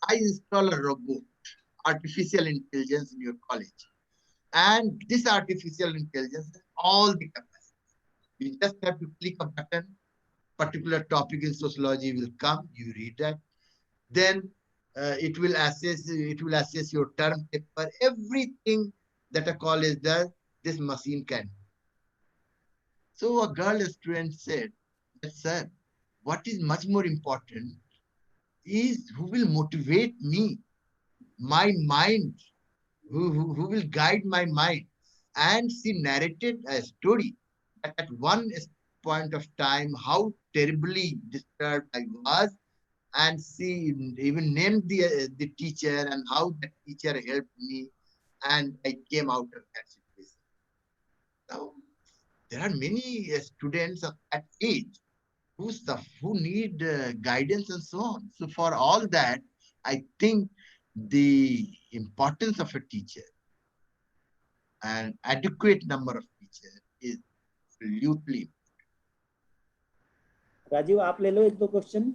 I install a robot, artificial intelligence in your college, and this artificial intelligence has all the capacities. You just have to click a button, particular topic in sociology will come, you read that, then it will assess your term paper, everything that a college does, this machine can. So a girl student said, sir, what is much more important is who will motivate me, my mind, who will guide my mind. And she narrated a story that at one point of time, how terribly disturbed I was. And she even named the teacher and how the teacher helped me. And I came out of that situation. Now, there are many students of that age who need guidance and so on. So for all that, I think the importance of a teacher, an adequate number of teachers, is absolutely. Rajiv आप ले लो एक दो question.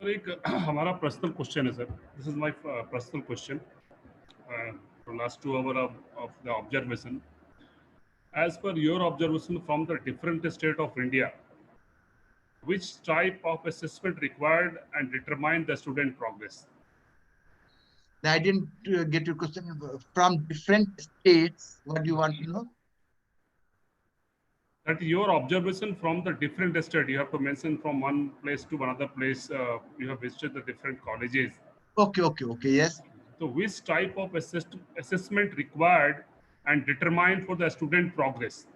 Sir एक हमारा personal question है sir. This is my personal question for last 2 hours of the observation. As per your observation from the different state of India, which type of assessment required and determine the student progress? I didn't get your question. From different states, what do you want to know? That your observation from the different state, you have to mention from one place to another place. You have visited the different colleges. Okay, yes. So which type of assessment required and determined for the student progress?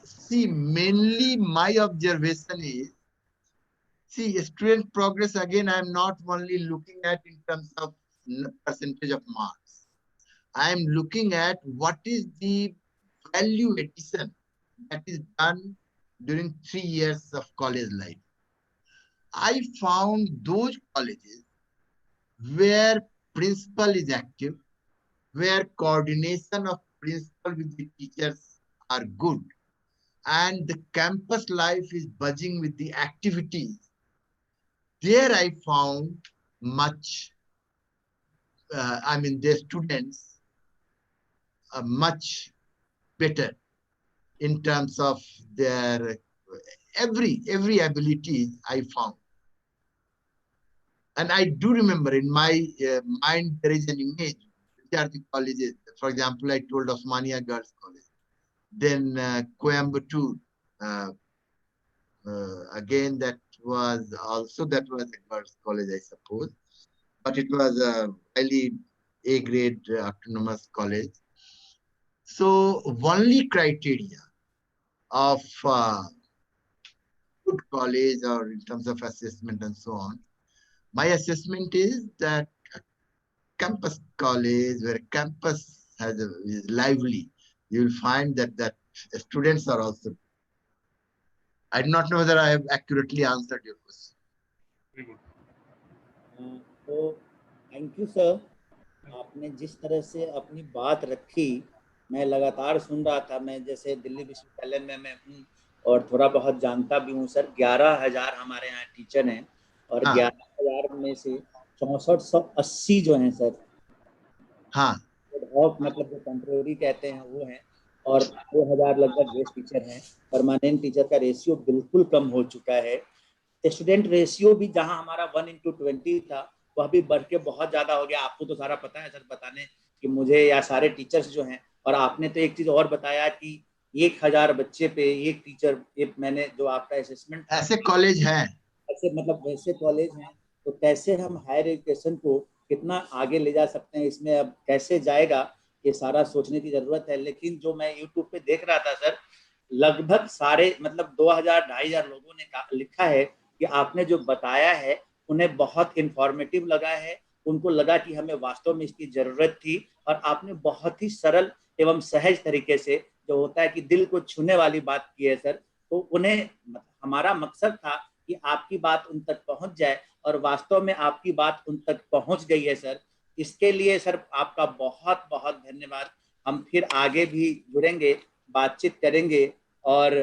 See, mainly my observation is, see, student progress, again, I'm not only looking at in terms of percentage of marks. I'm looking at what is the value addition that is done during 3 years of college life. I found those colleges where principal is active, where coordination of principal with the teachers are good, and the campus life is buzzing with the activities. There I found much, the students are much better in terms of their every ability I found. And I do remember in my mind, there is an image. Which are the colleges? For example, I told Osmania Girls College. Then Coimbatore. Again, that was a girls' college, I suppose. But it was a highly A-grade autonomous college. So only criteria of good college or in terms of assessment and so on, my assessment is that campus college, where campus is lively, you will find that students are also. I do not know whether I have accurately answered your question. Very good. तो thank you sir. आपने जिस तरह से अपनी बात रखी, मैं लगातार सुन रहा था. मैं जैसे दिल्ली विश्वविद्यालय में मैं हूँ और थोड़ा बहुत जानता भी हूँ सर. 11,000 हमारे यहाँ टीचर हैं और 11,000 में से 6480 जो हैं सर, हाँ, मतलब जो टेम्परेरी कहते हैं वो हैं, और 2000 लगभग गेस्ट टीचर हैं. परमानेंट टीचर का रेशियो बिल्कुल कम हो चुका है. स्टूडेंट रेशियो भी जहां हमारा 1:20 था, वह भी बढ़ के बहुत ज्यादा हो गया. आपको तो सारा पता है सर, बताने कि मुझे या सारे टीचर्स जो हैं. और आपने तो एक चीज और बताया कि 1000 बच्चे पे एक टीचर, मैंने जो आपका असेसमेंट, ऐसे कॉलेज हैं, ऐसे मतलब वैसे कॉलेज हैं. तो कैसे हम हायर एजुकेशन को कितना आगे ले जा सकते हैं, इसमें अब कैसे जाएगा, ये सारा सोचने की जरूरत है. लेकिन जो मैं यूट्यूब पे देख रहा था सर, लगभग सारे मतलब 2000-2500 लोगों ने लिखा है कि आपने जो बताया है उन्हें बहुत इंफॉर्मेटिव लगा है. उनको लगा कि हमें वास्तव में इसकी जरूरत थी. और आपने बहुत ही सरल एवं सहज तरीके से, जो होता है कि दिल को छूने वाली बात की है सर. तो उन्हें, हमारा मकसद था कि आपकी बात उन तक पहुंच जाए और वास्तव में आपकी बात उन तक पहुंच गई है सर। इसके लिए सर आपका बहुत बहुत धन्यवाद। हम फिर आगे भी जुड़ेंगे, बातचीत करेंगे। और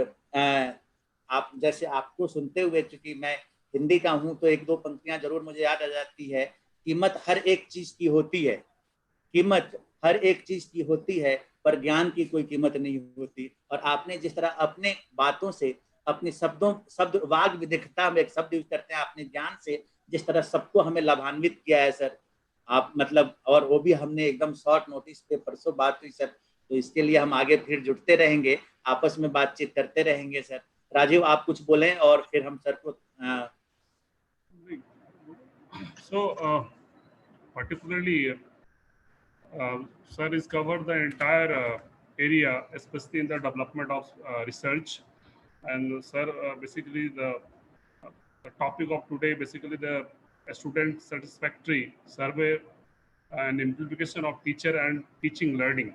आप जैसे आपको सुनते हुए, क्योंकि मैं हिंदी का हूं, तो एक दो पंक्तियां जरूर मुझे याद आ जाती है। कीमत हर एक चीज की होती है, कीमत हर एक चीज की होती है, पर ज्ञान की कोई कीमत नहीं होती। और आपने जिस तरह अपने बातों से, अपने शब्द वाग विदिकता में एक शब्द यूज करते हैं, आपने ज्ञान से जिस तरह सबको हमें लाभान्वित किया है सर, आप मतलब, और वो भी हमने एकदम शॉर्ट नोटिस पे परसों बात हुई सर। तो इसके लिए हम आगे फिर जुड़ते रहेंगे, आपस में बातचीत करते रहेंगे सर। राजीव, आप कुछ बोलें और फिर हम सर को particularly sir has covered the entire area, especially in the development of research. And sir, basically the topic of today, basically the student satisfactory survey and implication of teacher and teaching learning.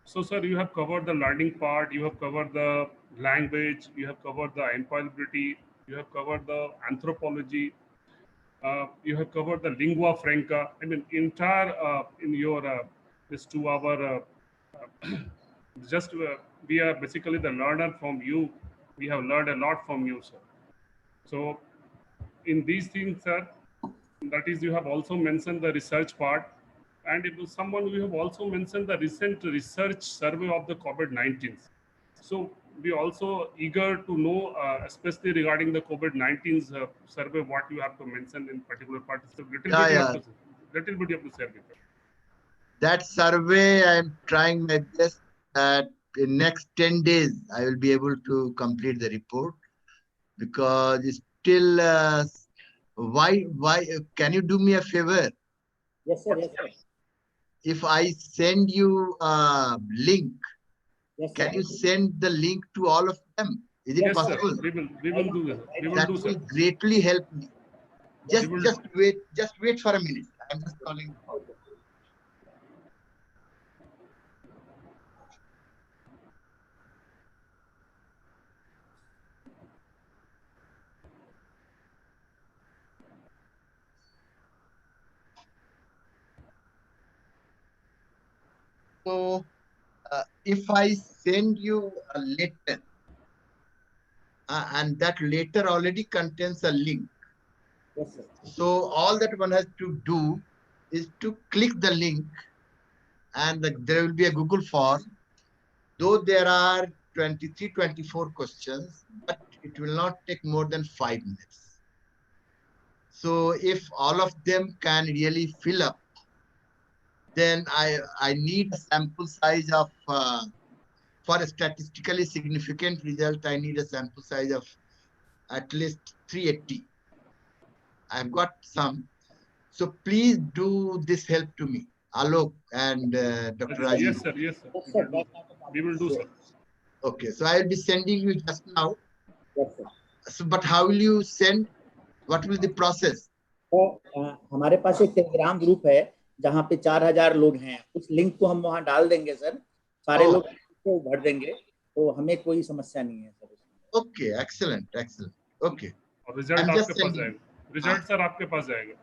So sir, you have covered the learning part, you have covered the language, you have covered the employability, you have covered the anthropology, you have covered the lingua franca. I mean, entire in your this 2 hour just we are basically the learner from you. We have learned a lot from you, sir. So in these things, sir, that is, you have also mentioned the research part, and it was someone you have also mentioned the recent research survey of the COVID-19. So we also eager to know, especially regarding the COVID-19 survey, what you have to mention in particular participant. Little bit you have to share with us. That survey, I'm trying my best that in next 10 days, I will be able to complete the report, because it's still, why, can you do me a favor? Yes sir, yes sir. If I send you a link, Yes, can sir. you send the link to all of them? Is it Yes, possible? sir. We will do that. We will That do, will sir. greatly help me. Just We will wait for a minute. I'm just calling. So, if I send you a letter, and that letter already contains a link. Yes, sir. So all that one has to do is to click the link, and there will be a Google form. Though there are 23, 24 questions, but it will not take more than 5 minutes. So if all of them can really fill up, then I need a sample size of, for a statistically significant result, I need a sample size of at least 380. I've got some. So please do this help to me, Alok and Dr. Rajiv. Yes, sir. Yes, sir. Yes, sir. We will do, sir. Okay, so I will be sending you just now. Yes, sir. So, but how will you send? What will the process? तो हमारे पास एक Telegram group है जहाँ पे 4000 लोग हैं। उस link को हम वहाँ डाल देंगे सर, सारे लोग को भर देंगे, तो हमें कोई समस्या नहीं है sir. Okay, excellent, excellent. Okay. और रिजल्ट आपके पास जाएगा। रिजल्ट सर आपके पास जाएगा।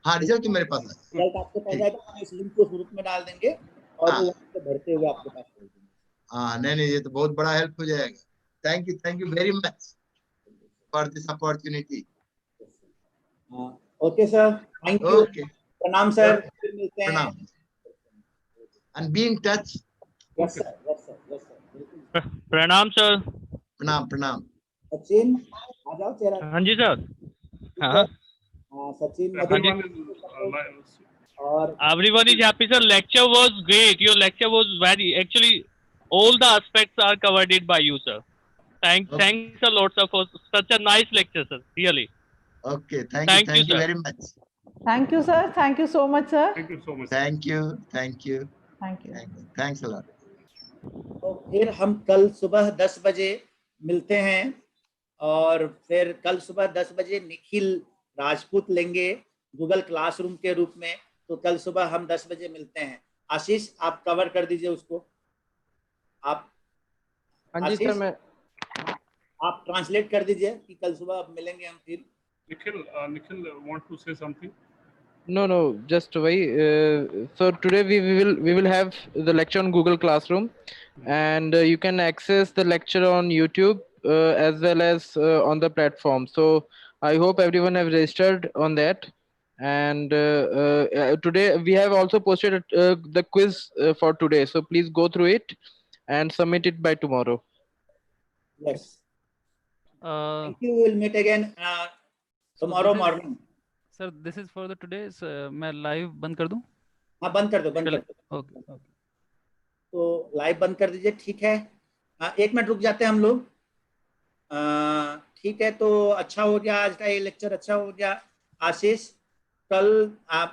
हाँ, रिजल्ट तो मेरे पास है। रिजल्ट आपके पास जाएगा, हम इस लिंक को ग्रुप में डाल देंगे और वो वहाँ पे भरते हुए आपके पास भेज देंगे। हाँ, नहीं, ये तो बहुत बड़ा हेल्प हो जाएगा। Thank you very much for this opportunity. Okay sir, thank you. प्रणाम सर, फिर मिलते हैं। प्रणाम। And be in touch. Yes sir, yes sir, yes sir. प्रणाम सर। प्रणाम। सचिन आ जाओ चेहरा। हाँ जी सर। हाँ सचिन और everyone is happy sir. Lecture was great. Your lecture was very, actually all the aspects are covered it by you sir. Thanks a lot sir for such a nice lecture sir, really. Okay, thank you very much. Thank you sir. Thank you so much sir. Thank you so much. Thank you. Thanks a lot. तो फिर हम कल सुबह 10 बजे मिलते हैं, और फिर कल सुबह 10 बजे निखिल राजपूत लेंगे गूगल क्लासरूम के रूप में। तो कल सुबह हम 10 बजे मिलते हैं। आशीष, आप कवर कर दीजिए उसको। आप हाँ जी सर, मैं आप ट्रांसलेट कर दीजिए कि कल सुबह मिलेंगे हम फिर। Nikhil want to say something? No, just wait. So today we will have the lecture on Google Classroom, and you can access the lecture on YouTube as well as on the platform. So I hope everyone have registered on that. And today we have also posted the quiz for today. So please go through it and submit it by tomorrow. Yes. Thank you. We'll meet again tomorrow morning. Sir this is for the today मैं live बंद कर दूं? हाँ, बंद कर दो, बंद कर दो। ओके ओके, तो लाइव बंद कर दीजिए, ठीक है। 1 मिनट रुक जाते हैं हम लोग। ठीक है, तो अच्छा हो गया, आज का ये लेक्चर अच्छा हो गया। आशीष, कल आप